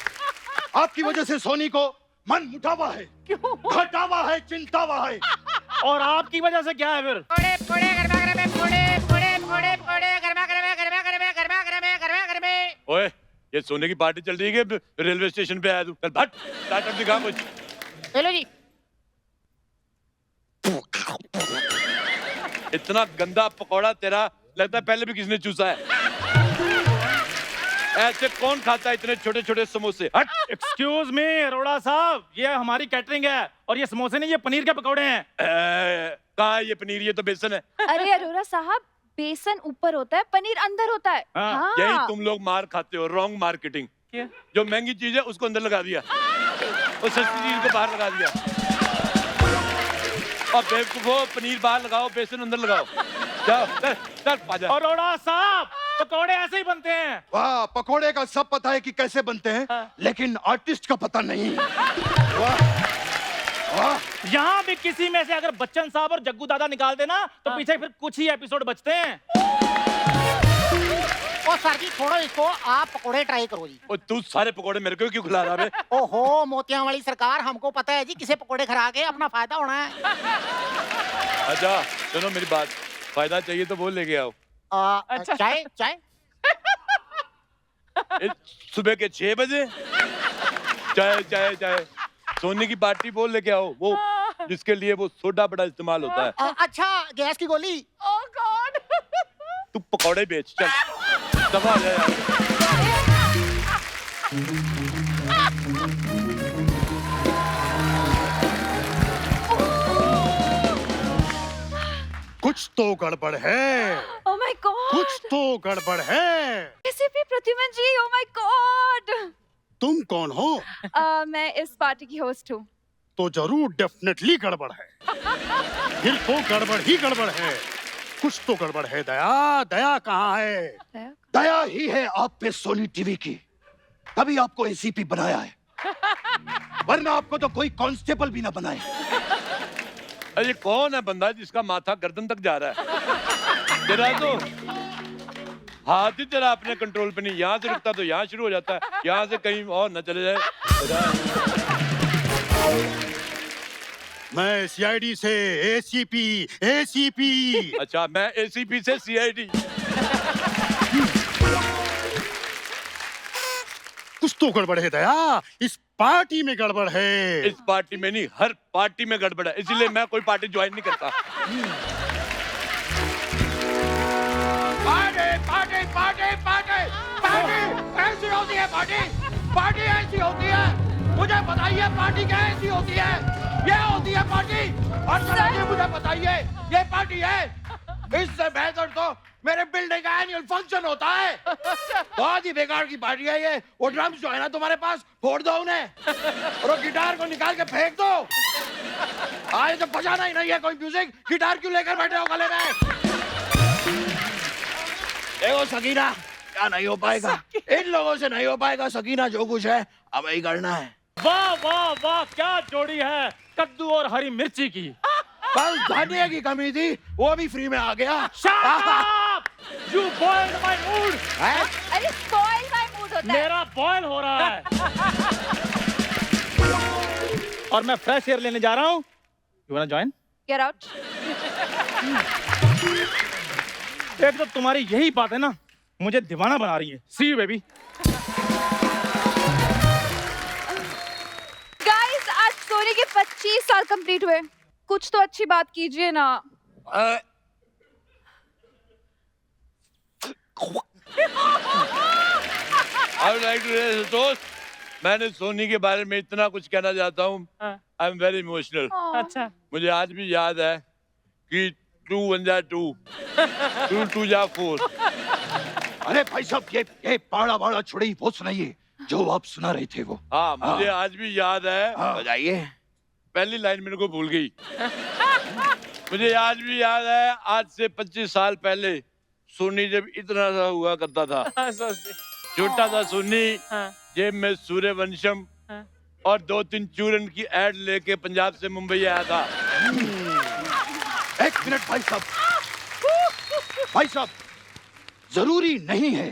आपकी वजह से सोनी को मन मुटावा है, घटावा है, चिंतावा है। और आपकी वजह से क्या है फिर? ओए, ये सोने की पार्टी चल रही है कि रेलवे स्टेशन पे आया तू? चल भट, स्टार्टअप दिखा कुछ। हेलो जी। इतना गंदा पकौड़ा तेरा, लगता है पहले भी किसी ने चूसा है। ऐसे कौन खाता है इतने छोटे छोटे समोसे? हट। एक्सक्यूज मी अरोड़ा साहब, ये हमारी कैटरिंग है और ये समोसे नहीं, ये पनीर के पकौड़े हैं। कहाँ है ये पनीर? ये तो बेसन है। अरे अरोड़ा साहब, बेसन ऊपर होता है, पनीर अंदर होता है। हाँ। हाँ। यही तुम लोग मार खाते हो, रॉन्ग मार्केटिंग। क्या? जो महंगी चीज है उसको अंदर लगा दिया और सस्ती चीज को बाहर लगा दिया। और बेवकूफो, पनीर बाहर लगाओ, बेसन अंदर लगाओ। जाओ चल चल पाजा। अरोड़ा साहब, पकौड़े ऐसे ही बनते हैं। वाह, पकोड़े का सब पता है कि कैसे बनते हैं, लेकिन आर्टिस्ट का पता नहीं। वाह वाह। यहाँ भी किसी में से अगर बच्चन साहब और जग्गू दादा निकाल देना तो पीछे फिर कुछ ही एपिसोड बचते हैं। ओ सर जी, छोड़ो इसको, आप पकोड़े ट्राई करो जी। और तू सारे पकोड़े मेरे को क्यों खिला रहा है? ओहो मोतियां वाली सरकार, हमको पता है जी किसे पकोड़े खिला के अपना फायदा होना है। अच्छा सुनो मेरी बात, फायदा चाहिए तो वो लेके आओ। अच्छा चाय चाय। सुबह के 6 बजे चाय चाय चाय सोने की पार्टी बोल लेके आओ, वो जिसके लिए वो सोडा बड़ा इस्तेमाल होता है। अच्छा गैस की गोली। ओह गॉड। तू पकौड़े बेच, चल दबा आ जा यार। कुछ तो गड़बड़ है, ओह माय गॉड, कुछ तो गड़बड़ है। ACP Pradyuman ji, oh my God. तुम कौन हो? मैं इस पार्टी की होस्ट हूँ। तो जरूर डेफिनेटली गड़बड़ है। फिर तो गड़बड़ ही गड़बड़ है। कुछ तो गड़बड़ है। दया, दया कहाँ है? दया ही है आप पे सोनी टीवी की, तभी आपको एसीपी बनाया है, वरना आपको तो कोई कांस्टेबल भी ना बनाए। अरे कौन है बंदा जिसका माथा गर्दन तक जा रहा है? तेरा तो हाथ ही तेरा अपने कंट्रोल पे नहीं, यहाँ से रुकता तो यहाँ शुरू हो जाता है, यहाँ से कहीं और न चले जाए। मैं सीआईडी से एसीपी, एसीपी। अच्छा, मैं एसीपी से सीआईडी। कुछ तो गड़बड़ है दया, इस पार्टी में गड़बड़ है। इस पार्टी में नहीं, हर पार्टी में गड़बड़ है, इसीलिए मैं कोई पार्टी ज्वाइन नहीं करता। Party party party party party ऐसी होती है, पार्टी पार्टी ऐसी होती है। मुझे बताइए पार्टी क्या ऐसी होती है? ये होती है पार्टी। और चलिए मुझे बताइए, ये पार्टी है? इससे बेहतर तो मेरे बिल्डिंग का एनुअल फंक्शन होता है। बहुत ही बेकार की पार्टी है ये। वो ड्रम्स जो है ना तुम्हारे पास, फोड़ दो उन्हें, और वो गिटार को निकाल के फेंक दो। आज तो बजाना ही नहीं है कोई म्यूजिक, गिटार क्यों लेकर बैठे हो गले में? देखो सकीना, क्या नहीं हो पाएगा, इन लोगों से नहीं हो पाएगा। सकीना जो कुछ है अब ही करना है। वाह वाह वाह, क्या जोड़ी है कद्दू और हरी मिर्ची की। बस धनिया की कमी थी, वो भी फ्री में आ गया। Shut up! You boiled my mood. अरे spoil my mood होता है। मेरा बॉयल हो रहा है। और मैं फ्रेश एयर लेने जा रहा हूँ। You wanna join? Get out. एक तो तुम्हारी यही बात है ना, मुझे दीवाना बना रही है। See you baby. Guys, आज सोनी के 25 साल कंप्लीट हुए। कुछ तो अच्छी बात कीजिए ना। दोस्त, मैंने सोनी के बारे में इतना कुछ कहना चाहता हूँ। I am very emotional. अच्छा, मुझे आज भी याद है कि 2 1 जा 2, 2 2 जा 4। अरे भाई साहब, ये पाड़ा बाड़ा छुड़ी वो सुनाइए जो आप सुना रहे थे वो। हाँ, मुझे आज भी याद है। बताइए। पहली लाइन मेरे को भूल गई। मुझे आज भी याद है, आज से 25 साल पहले सोनी जब इतना सा हुआ करता था, छोटा सा सोनी, जेब में सूर्यवंशम और 2-3 चूरन की एड लेके पंजाब से मुंबई आया था। एक मिनट भाई साहब, भाई साहब, जरूरी नहीं है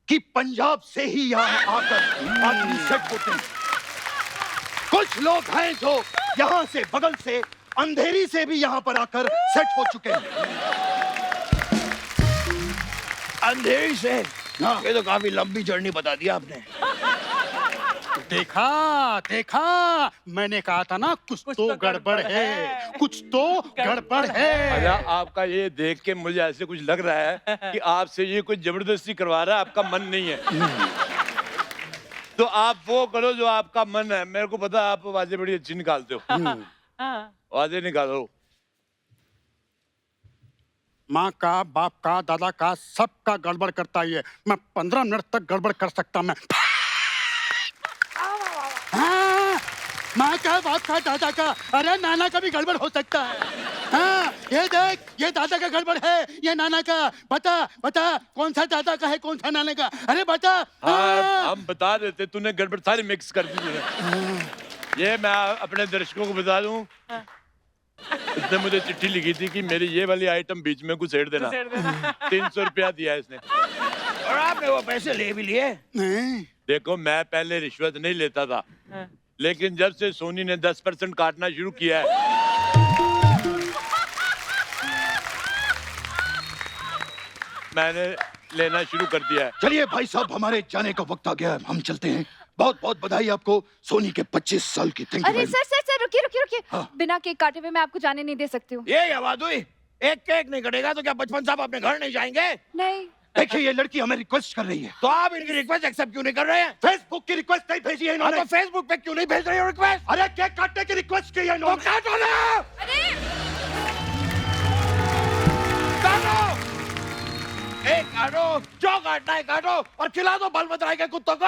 कि पंजाब से ही यहाँ आकर आदमी सेट होते हैं। कुछ लोग हैं जो यहाँ से, बगल से, अंधेरी से भी यहाँ पर आकर सेट हो चुके हैं। अंधेरी से? ये तो काफी लंबी जर्नी बता दिया आपने। देखा देखा, मैंने कहा था ना, कुछ तो गड़बड़ है, कुछ तो गड़बड़ है। अरे आपका ये देख के मुझे ऐसे कुछ लग रहा है कि आपसे ये कुछ जबरदस्ती करवा रहा है, आपका मन नहीं है। तो आप वो करो जो आपका मन है। मेरे को पता है आप आवाजें बड़ी अच्छी निकालते हो। आवाजें निकालो। माँ का, बाप का, दादा का, सबका गड़बड़ करता ही है। मैं 15 मिनट तक गड़बड़ कर सकता मैं। हाँ, माँ का, बाप का, दादा का, अरे नाना का भी गड़बड़ हो सकता है। हाँ, ये देख, ये दादा का गड़बड़ है, ये नाना का। बता बता, कौन सा दादा का है, कौन सा नाना का? अरे बता। हाँ, हम बता देते, तूने गड़बड़ सारी मिक्स कर दी तूने। ये मैं अपने दर्शकों को बता दूं, इसने मुझे चिट्ठी लिखी थी कि मेरी ये वाली आइटम बीच में घुसेड़ देना। 300 रुपया दिया इसने। और आपने वो पैसे ले भी लिए? नहीं। देखो, मैं पहले रिश्वत नहीं लेता था, लेकिन जब से सोनी ने 10% काटना शुरू किया है, मैंने लेना शुरू कर दिया है। चलिए भाई साहब, हमारे जाने का वक्त आ गया है, हम चलते हैं। बहुत बहुत बधाई आपको सोनी के 25 साल की। Thank you. अरे सर रुकिए रुकिए रुकिए। हाँ। बिना केक काटे हुए मैं आपको जाने नहीं दे सकती हूँ। ये आवाज हुई, एक केक नहीं कटेगा तो क्या बचपन साहब अपने घर नहीं जाएंगे? नहीं। देखिए ये लड़की हमें रिक्वेस्ट कर रही है। तो आप इनकी रिक्वेस्ट एक्सेप्ट क्यों नहीं कर रहे हैं? फेसबुक की रिक्वेस्ट नहीं भेजी है हाँ, इन्होंने। तो फेसबुक पे क्यों नहीं भेज रहे हो रिक्वेस्ट? अरे केक काटने की रिक्वेस्ट की है तो इन्होंने। काटो ना, अरे काटो, एक काटो, जो काटना है काटो और खिला दो बल बतराई के कुत्तों को।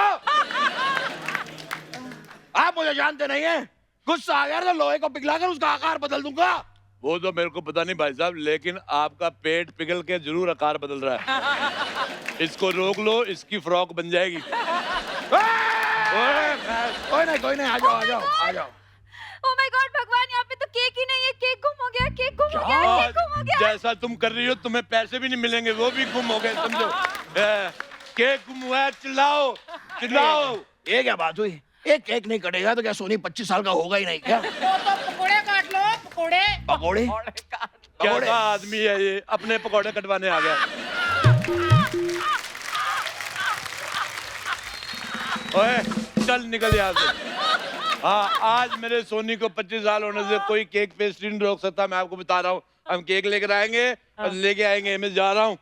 आप मुझे जानते नहीं हैं, गुस्सा आ गया तो लोहे को पिघलाकर उसका आकार बदल दूंगा। वो तो मेरे को पता नहीं भाई साहब, लेकिन आपका पेट पिघल के जरूर आकार बदल रहा है। इसको रोक लो, इसकी फ्रॉक बन जाएगी। कोई नहीं, आ जाओ आ जाओ आ जाओ। ओह माय गॉड भगवान, यहाँ पे तो केक ही नहीं है। केक गुम हो गया, केक गुम हो गया, केक गुम हो गया। जैसा तुम कर रही हो तुम्हें पैसे भी नहीं मिलेंगे, वो भी गुम हो गए समझो। केक गुम हुआ है, चिल्लाओ चिल्लाओ। ये क्या बात हुई? एक केक नहीं कटेगा तो क्या सोनी 25 साल का होगा ही नहीं क्या? पकोड़े काट लो, पकोड़े। पकोड़े? कैसा आदमी है ये, अपने पकौड़े कटवाने आ गया। ओए चल निकल यहाँ से। हाँ, आज मेरे सोनी को 25 साल होने से कोई केक पेस्ट्री नहीं रोक सकता, मैं आपको बता रहा हूँ। हम केक लेकर आएंगे और लेके आएंगे। मैं जा रहा हूँ।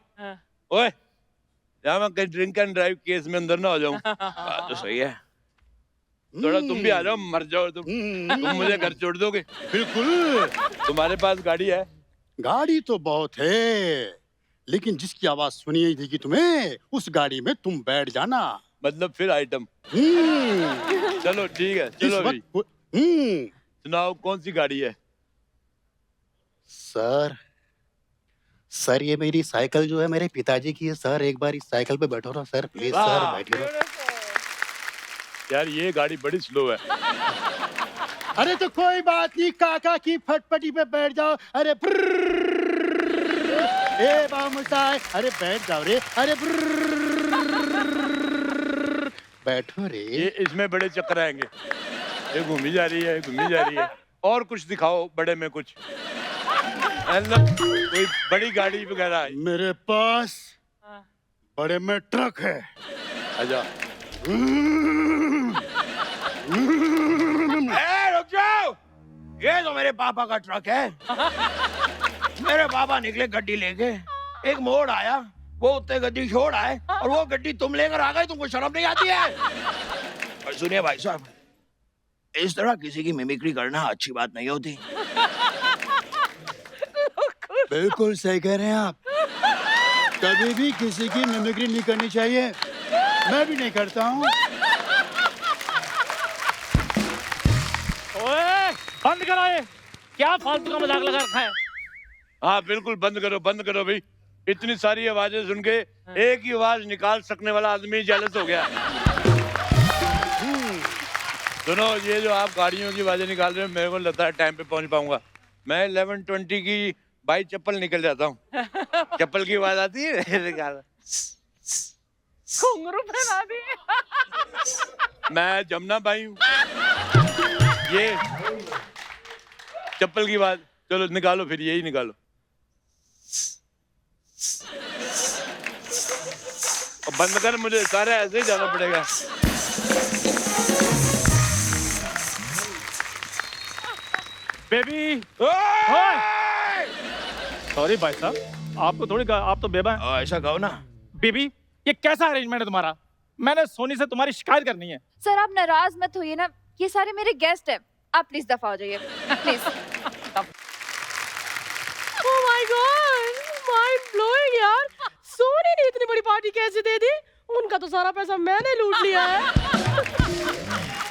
ओए यहाँ मैं कहीं ड्रिंक एंड ड्राइव केस में अंदर ना हो जाऊँ। बात तो सही है। थोड़ा तुम भी आ जाओ, मर जाओ तुम मुझे घर छोड़ दोगे? बिल्कुल। तुम्हारे पास गाड़ी है? गाड़ी तो बहुत है, लेकिन जिसकी आवाज सुनी ही थी कि तुम्हें, उस गाड़ी में तुम बैठ जाना। मतलब फिर आइटम। चलो ठीक है, इस चलो अभी वक्त सुनाओ कौन सी गाड़ी है? सर ये मेरी साइकिल जो है मेरे पिताजी की है सर। एक बार इस साइकिल पे बैठो ना सर, प्लीज सर, बैठिए। यार ये गाड़ी बड़ी स्लो है। अरे तो कोई बात नहीं, काका की फटपटी पे बैठ जाओ। अरे ए बामुसाय, अरे बैठ जाओ रे। अरे बैठो रे। ये इसमें बड़े चक्कर आएंगे। ये घूमी जा रही है, घूमी जा रही है। और कुछ दिखाओ बड़े में कुछ, मतलब कोई बड़ी गाड़ी वगैरह। मेरे पास बड़े में ट्रक है। अच्छा रुक जाओ, ये तो मेरे पापा का ट्रक है। मेरे पापा निकले गड्डी लेके, एक मोड़ आया, वो उत्ते गड्डी छोड़ आए और वो गड्डी तुम लेकर आ गए। तुमको शर्म नहीं आती है? और सुनिए भाई साहब, इस तरह किसी की मिमिक्री करना अच्छी बात नहीं होती। बिल्कुल सही कह रहे हैं आप। कभी भी किसी की मिमिक्री नहीं करनी चाहिए, मैं भी नहीं करता हूँ। ओए बंद करो ये, क्या फालतू का मजाक लगा रखा है? हाँ बिल्कुल बंद करो भाई। इतनी सारी आवाजें सुन के एक ही आवाज निकाल सकने वाला आदमी जेलस हो गया। सुनो, ये जो आप गाड़ियों की आवाजें निकाल रहे हो, मेरे को लगता है टाइम पे पहुंच पाऊंगा। मैं 11:20 की बाई चप्पल निकल जाता हूँ। चप्पल की आवाज आती है निकाल। घुंघरू पहना दिए। मैं जमुना बाई हूँ। ये चप्पल की आवाज, चलो निकालो फिर, यही निकालो। और बंद कर, मुझे सारे ऐसे ही जाना पड़ेगा। बेबी सॉरी भाई साहब, आपको थोड़ी आप तो बेबा हैं। ऐसा कहो ना। बेबी ये कैसा अरेंजमेंट है तुम्हारा? मैंने सोनी से तुम्हारी शिकायत करनी है। सर आप नाराज मत होइए ना, ये सारे मेरे गेस्ट हैं। आप प्लीज दफा हो जाइए please. Oh my God, mind blowing यार। सोनी ने इतनी बड़ी पार्टी कैसे दे दी? उनका तो सारा पैसा मैंने लूट लिया है।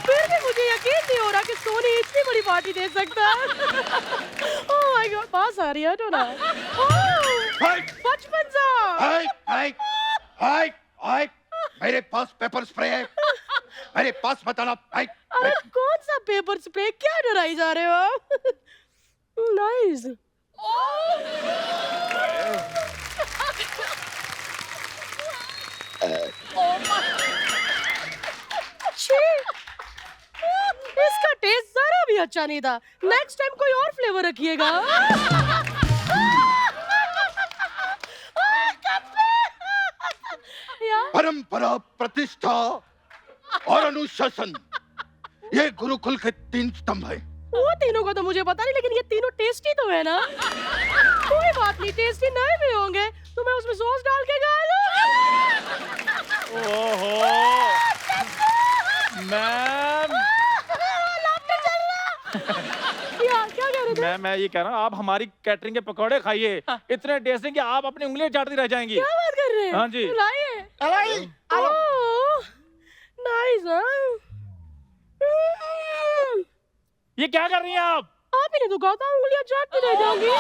फिर भी मुझे यकीन नहीं हो रहा कि सोनी इतनी बड़ी पार्टी दे सकता है। ओह माय गॉड, पास आ रही है तो ना। बचपन सा। मेरे पास पेपर स्प्रे है, मेरे पास बताना। अरे कौन सा पेपर स्प्रे? क्या डराई जा रहे हो आप? नाइस। इसका टेस्ट जरा भी अच्छा नहीं था। नेक्स्ट टाइम कोई और फ्लेवर रखिएगा। परंपरा, प्रतिष्ठा और अनुशासन, ये गुरुकुल के 3 स्तंभ हैं। वो तीनों का तो मुझे पता नहीं, लेकिन ये तीनों टेस्टी तो है ना? कोई बात नहीं, टेस्टी नहीं भी होंगे तो मैं उसमें सॉस डाल के खा लूं। ओहो मैम, क्या कह रहे थे? मैं ये कह रहा हूँ, आप हमारी कैटरिंग के पकौड़े खाइए, इतने टेस्टी कि आप अपनी उंगलियां चाटती रह जाएंगी। क्या बात कर रहे हैं? हाँ जी। लाइए। नाइस। ये क्या कर रही हैं आप? आप ही ने तो कहा था उंगलियां चाटती रह जाऊंगी।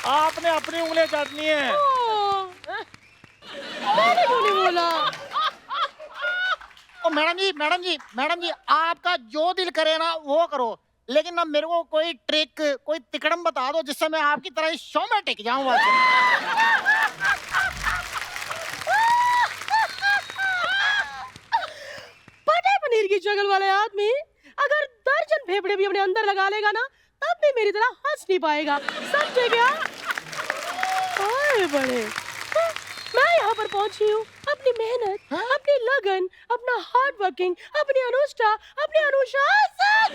आपने अपनी उंगलियां चाटनी है। मैंने क्यों नहीं बोला? ओ मैडम जी, आपका जो दिल करे ना वो करो, लेकिन ना मेरे को कोई ट्रिक, कोई तिकड़म बता दो जिससे मैं आपकी तरह इस शो में टिक जाऊं। पता है पनीर की शक्ल वाले आदमी अगर दर्जन फेफड़े भी अपने अंदर लगा लेगा ना, तब भी मेरी तरह हंस नहीं पाएगा, समझे क्या? ओए बड़े, मैं यहाँ पर पहुंची हूँ अपनी मेहनत, अपनी लगन, अपना हार्ड वर्किंग, अपनी अनुष्ठा, अपनी अनुशासन।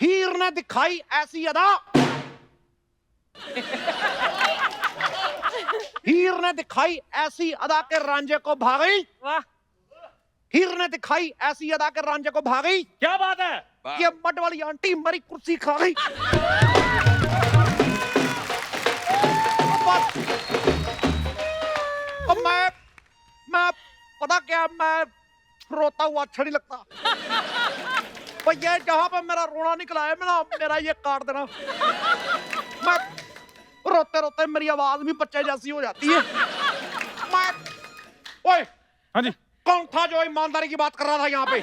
हीर ने दिखाई ऐसी अदा, हीर ने दिखाई ऐसी अदा के रांझे को भागी। वाह, हीर ने दिखाई ऐसी अदा के रांझे को भागी। क्या बात है? ये मड वाली आंटी मरी कुर्सी खा गई। अब मैं पता क्या, मैं रोता हुआ अच्छा नहीं लगता। पर ये जहां पर मेरा रोना निकला है, मेरा ये काट देना। मैं रोते रोते मेरी आवाज भी बच्चे जैसी हो जाती है। ओए, हाँ जी, कौन था जो ईमानदारी की बात कर रहा था यहाँ पे?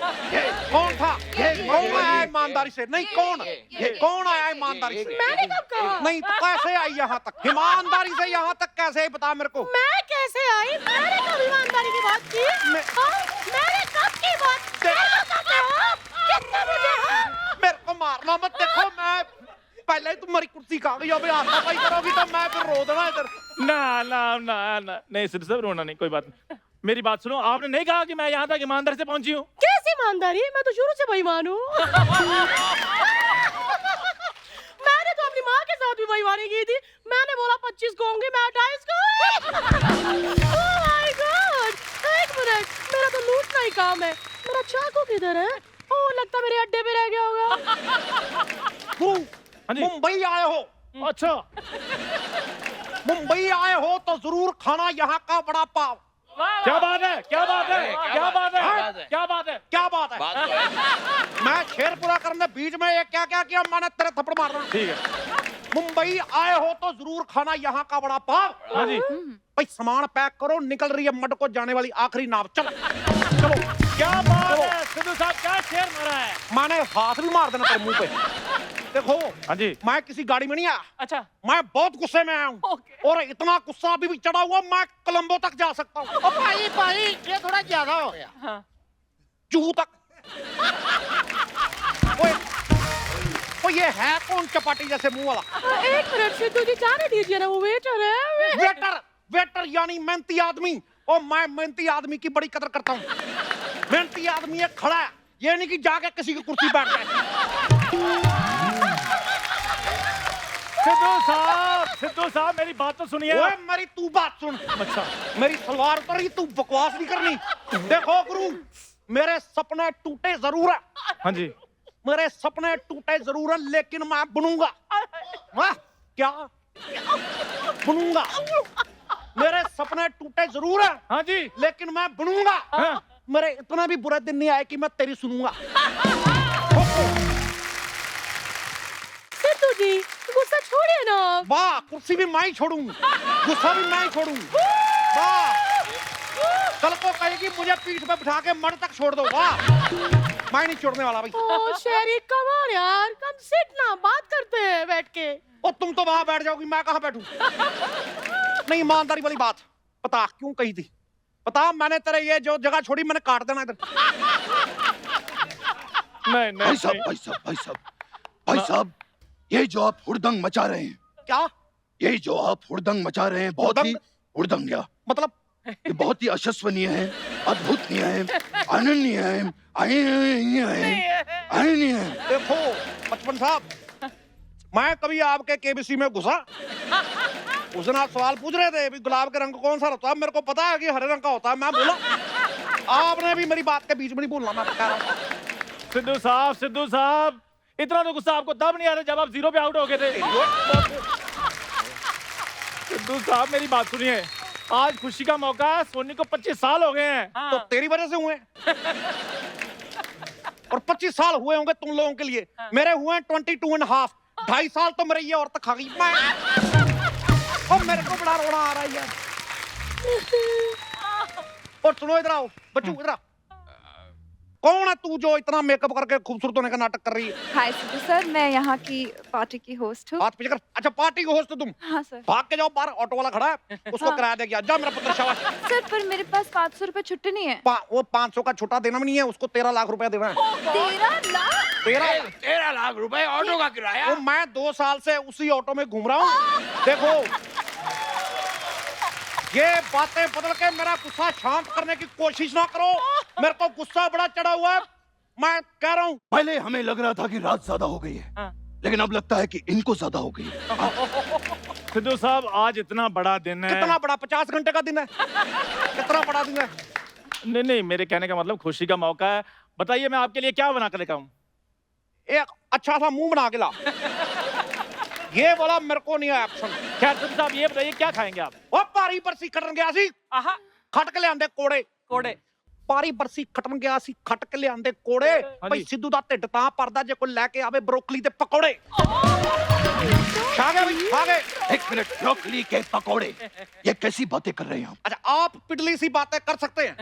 कौन था? कौन आया ईमानदारी से? नहीं, कौन आया ईमानदारी से? मैंने कब कहा? नहीं तो कैसे आई यहाँ तक? ईमानदारी से यहाँ तक कैसे आई, बता मेरे को। मैं कैसे आई? मैंने कब ईमानदारी की बात की? मैंने कब की बात? मेरे को मारना मत, देखो मैं पहले ही तुम्हारी कुर्सी खा गई, अभी हाथापाई करोगी तो मैं फिर रो देना इधर। ना, नहीं सिर्फ रोना नहीं, कोई बात नहीं। मेरी बात सुनो, आपने नहीं कहा कि मैं यहाँ तक ईमानदारी से पहुंची हूँ? कैसी ईमानदारी? मैं तो शुरू से बेईमान हूँ। मैंने तो अपनी माँ के साथ भी बेईमानी की थी। मैंने बोला 25 को होंगे, मैं 28 को। Oh my God! एक मिनट, मेरा तो लूटना ही काम है। मेरा चाकू किधर है? ओह, लगता मेरे अड्डे पे रह गया होगा। मुंबई आए हो? अच्छा, मुंबई आए हो तो जरूर खाना यहाँ का वड़ा पाव। क्या बात है? क्या बात है? क्या बात है? क्या बात है? क्या बात है? मैं शेर पूरा करने बीच में ये क्या किया, मैंने तेरे थप्पड़ मारना। ठीक है। मुंबई आए हो तो जरूर खाना यहाँ का वड़ा पाव। हाँ जी। भाई सामान पैक करो, निकल रही है मड को जाने वाली आखिरी नाव। चलो। क्या बात है? सिद्धू साहब क्या शेर मारा है? मैंने हाथ भी मार देना तेरे मुंह पे। देखो, हाँ जी, मैं किसी गाड़ी में नहीं आया। अच्छा, मैं बहुत गुस्से में आया हूँ, और इतना गुस्सा अभी भी चढ़ा हुआ, मैं कोलंबो तक जा सकता हूँ। ओ भाई, ये थोड़ा ज्यादा हो गया। जूहू तक। वो ये है कौन चपाटी जैसे मुंह वाला? एक मिनट, सिद्धू जी जाने दीजिए ना, वो वेटर है। वेटर यानी मेहनती आदमी। और मैं मेहनती आदमी की बड़ी कदर करता हूँ। मेहनती आदमी ये खड़ा है, ये नहीं कि जाके किसी की कुर्सी बैठ जाए। सिद्धू साहब मेरी बात तो सुनिए। ओए, मेरी तू बात सुन। अच्छा, मेरी सलवार उतर रही, तू बकवास नहीं करनी। देखो गुरु, मेरे सपने टूटे जरूर है। हाँ जी, मेरे सपने टूटे जरूर है, लेकिन मैं बनूंगा। वाह, क्या बनूंगा? मेरे सपने टूटे जरूर है। हाँ जी, लेकिन मैं बनूंगा। हाँ। मेरे इतना भी बुरा दिन नहीं आया कि मैं तेरी सुनूंगा। सिद्धू जी गुस्सा छोड़िए ना। वाह, कुर्सी भी मैं ही छोड़ूं, गुस्सा भी मैं ही छोड़ूं। वाह, कल को कहेगी मुझे पीठ पे बिठा के मर तक छोड़ दो। वाह, मैं नहीं छोड़ने वाला भाई। ओ शेरी कम ऑन यार, कम सिट ना, बात करते हैं बैठ के। और तुम तो वहां बैठ जाओगी, मैं कहां बैठूं? नहीं, ईमानदारी वाली बात बता, क्यों कही थी? बता, मैंने तेरे ये जो जगह छोड़ी मैंने काट देना इधर। नहीं भाई साहब, भाई साहब, भाई साहब, भाई साहब, ये जो आप हुड़दंग मचा रहे हैं, क्या? ये जो आप हुड़दंग मचा रहे हैं, बहुत ही हुड़दंग या मतलब ये बहुत ही अशस्वनीय है, अद्भुतनीय है, अनन्य है, अनन्य है। देखो बचपन साहब, मैं कभी आपके केबीसी में घुसा? उस दिन आप सवाल पूछ रहे थे भी गुलाब के रंग कौन सा होता है, मेरे को पता है कि हरे रंग का होता है, मैं बोला। आपने भी मेरी बात के बीच में नहीं बोलना, मैं कह रहा हूं। सिद्धू साहब, इतना तो गुस्सा आपको तब नहीं आ रहा जब आप 0 पे आउट हो गए थे। सिद्धू साहब मेरी बात सुनिए, आज खुशी का मौका है, सोनी को 25 साल हो गए हैं। तो तेरी वजह से हुए और 25 साल हुए होंगे तुम लोगों के लिए, मेरे हुए 22.5। 2.5 साल तो मेरे ये औरत खा गई। मैं और मेरे को बड़ा रोना आ रहा है यार। और सुनो, इधर आओ बच्चू, इधर आ। कौन है तू जो इतना मेकअप करके खूबसूरत होने का नाटक कर रही है? हाय सिद्धू सर, मैं यहाँ की पार्टी की होस्ट हूँ। हाथ पीछे कर। अच्छा, पार्टी को होस्ट तुम? हाँ सर। भाग के जाओ बाहर, ऑटो वाला खड़ा है, उसको हाँ। किराया दे गया। जा मेरा पुत्र, शाबाश। सर पर मेरे पास 500 रुपए छुट्टी नहीं है। वो 500 का छुट्टा देना भी नहीं है, उसको 13 लाख रुपया देना है। 13 लाख? 13 लाख रुपए ऑटो का किराया? वो मैं 2 साल से उसी ऑटो में घूम रहा हूँ। देखो, ये बातें बदल के मेरा गुस्सा शांत करने की कोशिश ना करो। मेरे को गुस्सा बड़ा चढ़ा हुआ है, मैं कह रहा हूँ। पहले हमें लग रहा था कि रात ज्यादा हो गई है, लेकिन अब लगता है कि इनको ज्यादा हो गई है। सिद्धू साहब, आज इतना बड़ा दिन है। कितना बड़ा? 50 घंटे का दिन है। कितना बड़ा दिन है? नहीं, मेरे कहने का मतलब खुशी का मौका है। बताइए मैं आपके लिए क्या बना कर लेकर आऊं? एक अच्छा सा मुंह बना के ला। ये वाला मेरे को नहीं है ऑप्शन। खैर सिद्धू साहब, ये बताइए क्या खाएंगे आप? ओ पारी बरसी खटन गया सी, खट के ले आंदे कोड़े। पारी बरसी खटन गया सी, खट के ले आंदे कोड़े। भाई सिद्धू दा ढिੱਡ ਤਾਂ ਪਰਦਾ ਜੇ ਕੋਈ ਲੈ ਕੇ ਆਵੇ ਬਰੋਕਲੀ ਦੇ ਪਕੌੜੇ। खा गए भाई, खा गए। 1 मिनट, ब्रोकली के पकौड़े, ये कैसी बातें कर रहे हैं आप? अच्छा, आप पिटली सी बातें कर सकते हैं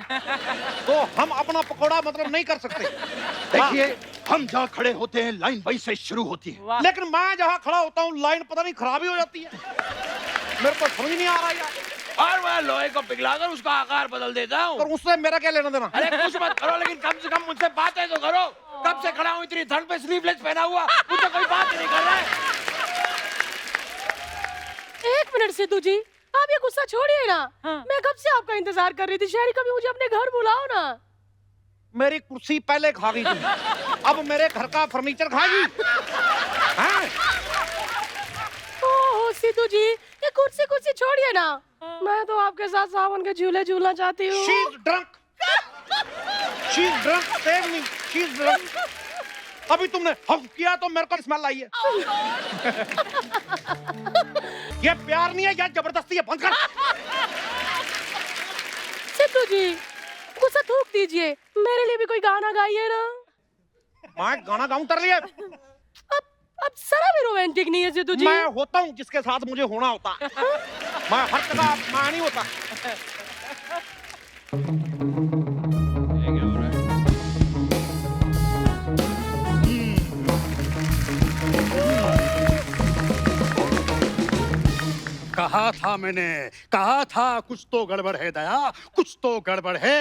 तो हम अपना पकौड़ा मतलब नहीं कर सकते। देखिए, हम जहाँ खड़े होते हैं लाइन वहीं से शुरू होती है, लेकिन मैं जहाँ खड़ा होता हूँ लाइन पता नहीं खराब ही हो जाती है। मेरे को समझ नहीं आ रहा यार। और मैं लोहे को पिघलाकर उसका आकार बदल देता हूँ। और उससे मेरा क्या लेना देना? अरे कुछ मत करो, लेकिन कम से कम मुझसे बातें तो करो। कब से खड़ा हूँ इतनी ठंड पे स्लीवलेस पहना हुआ, मुझसे कोई बात नहीं कर रहा है। 1 मिनट सिद्धू जी, आप ये गुस्सा छोड़िए ना। मैं कब से आपका इंतजार कर रही थी। शहरी, कभी मुझे अपने घर बुलाओ ना। मेरी कुर्सी पहले खा गई थी, अब मेरे घर का फर्नीचर खाएगी? ओह सिद्धू जी, ये कुर्सी छोड़िए ना। मैं तो आपके साथ सावन के झूले झूलना चाहती हूँ। She's drunk. She's drunk. Save me. She's drunk. अभी तुमने हक किया तो मेरे को स्मेल आई है। ये प्यार नहीं है, ये जबरदस्ती है। बंद कर। सिद्धू जी, गुस्सा थूक दीजिए, मेरे लिए भी कोई गाना गाइए ना। मैं गाना गाऊं तेरे लिए? अब जरा भी रोमांटिक नहीं है सिद्धू जी। मैं होता हूँ जिसके साथ मुझे होना होता है। मैं हर जगह मैं नहीं होता। कहा था मैंने, कहा था कुछ तो गड़बड़ है दया, कुछ तो गड़बड़ है।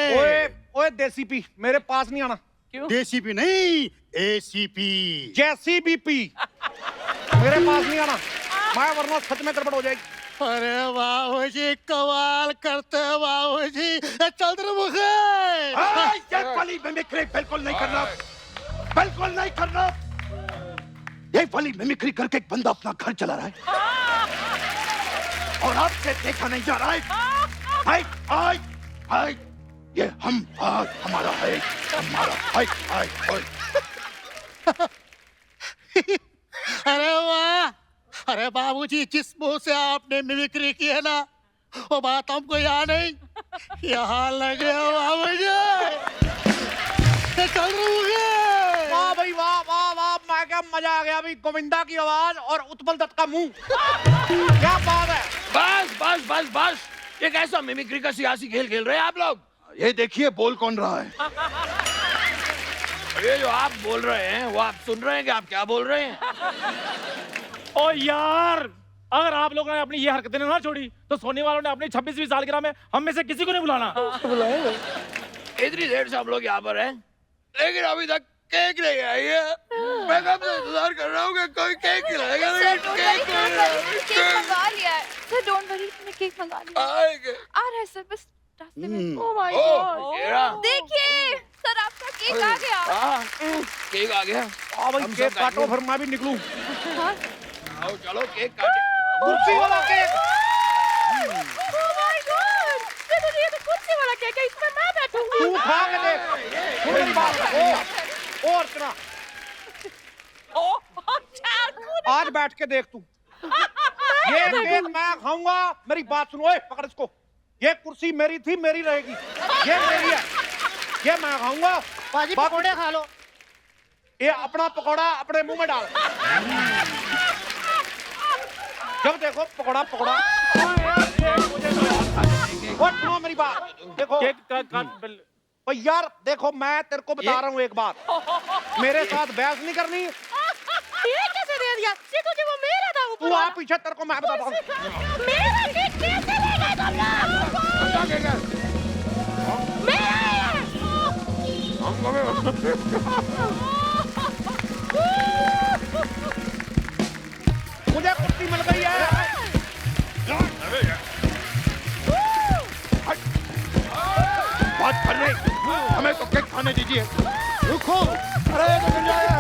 ओए देसी पी, मेरे पास नहीं आना। क्यों? देसीपी नहीं, एसीपी। जेसीबीपी मेरे पास नहीं आना, मैं वरना सच में गड़बड़ हो जाएगी। अरे बाबू जी, कमाल करते हैं बाबू जी। चंद्रमुखी, ये वाली मिमिक्री बिल्कुल नहीं करना, बिल्कुल नहीं करना। ये वाली मिमिक्री करके एक बंदा अपना घर चला रहा है और आपसे देखा नहीं जा रहा है। हाय हाय हाय, ये हम हमारा है, हमारा हाय हाय हाय। अरे वाह, अरे बाबूजी, जिस मुंह से आपने मिमिक्री की है ना, वो बात हमको यहाँ नहीं, यहाँ लगे हो बाबूजी। चंद्रमुखी वाह भाई वाह वाह वाह, मैं क्या मजा आ गया भाई। गोविंदा की आवाज और उत्पल दत्त का मुंह, क्या बात है। बस बस बस बस, ये कैसा मिमिक्री का सियासी खेल खेल रहे हैं आप लोग? ये देखिए बोल कौन रहा है। ये जो आप बोल रहे हैं वो आप सुन रहे हैं कि आप क्या बोल रहे हैं? ओ यार, अगर आप लोगों ने अपनी ये हरकतें ना छोड़ी तो सोनी वालों ने अपनी 26वीं सालगिरह में हम में से किसी को नहीं बुलाना। इतनी देर से हम लोग यहाँ पर हैं, लेकिन अभी तक केक नहीं आई है। मैं कब से इंतजार कर रहा हूँ कि कोई केक खिलाएगा। केक मंगा लिया है सर, डोंट वरी, मैंने केक मंगा लिया आएंगे। आ रहा है सर, बस रास्ते में। ओह माय ओ, गॉड, ये रहा। देखिए सर, आपका केक आ गया। हाँ, केक आ गया। हाँ भाई, हम केक सब काटो खाएंगे। फिर मैं भी निकलूं। आओ चलो केक काटे। कुर्सी वाला केक। ओह माय गॉड, ये तो कुर्सी वाला केक है, इसमें मैं बैठूंगी। तू खा के देख, सुन मेरी बात। ओ अर्चना, आज बैठ के देख तू। ये केक मैं खाऊंगा, मेरी बात सुनो। ओए पकड़ इसको, ये कुर्सी मेरी थी, मेरी रहेगी। ये मेरी है, ये मैं खाऊंगा। बाजी पकोड़े खा लो। ये अपना पकौड़ा अपने मुंह में डाल। जब देखो पकौड़ा पकौड़ा। और सुनो मेरी बात, देखो केक का ओ यार देखो, मैं तेरे को बता रहा हूँ एक बात, मेरे साथ बहस नहीं करनी। ये कैसे दे दिया? ये तुझे वो मेरा था ऊपर तू आ वाला। पीछे, तेरे को मैं बताता हूँ। मेरा केक कैसे ले गए तुम लोग? मेरा है। मुझे कुर्सी मिल गई है। बात कर रहे, हमें तो केक खाने दीजिए। रुको, अरे ये तो गिर जाएगा।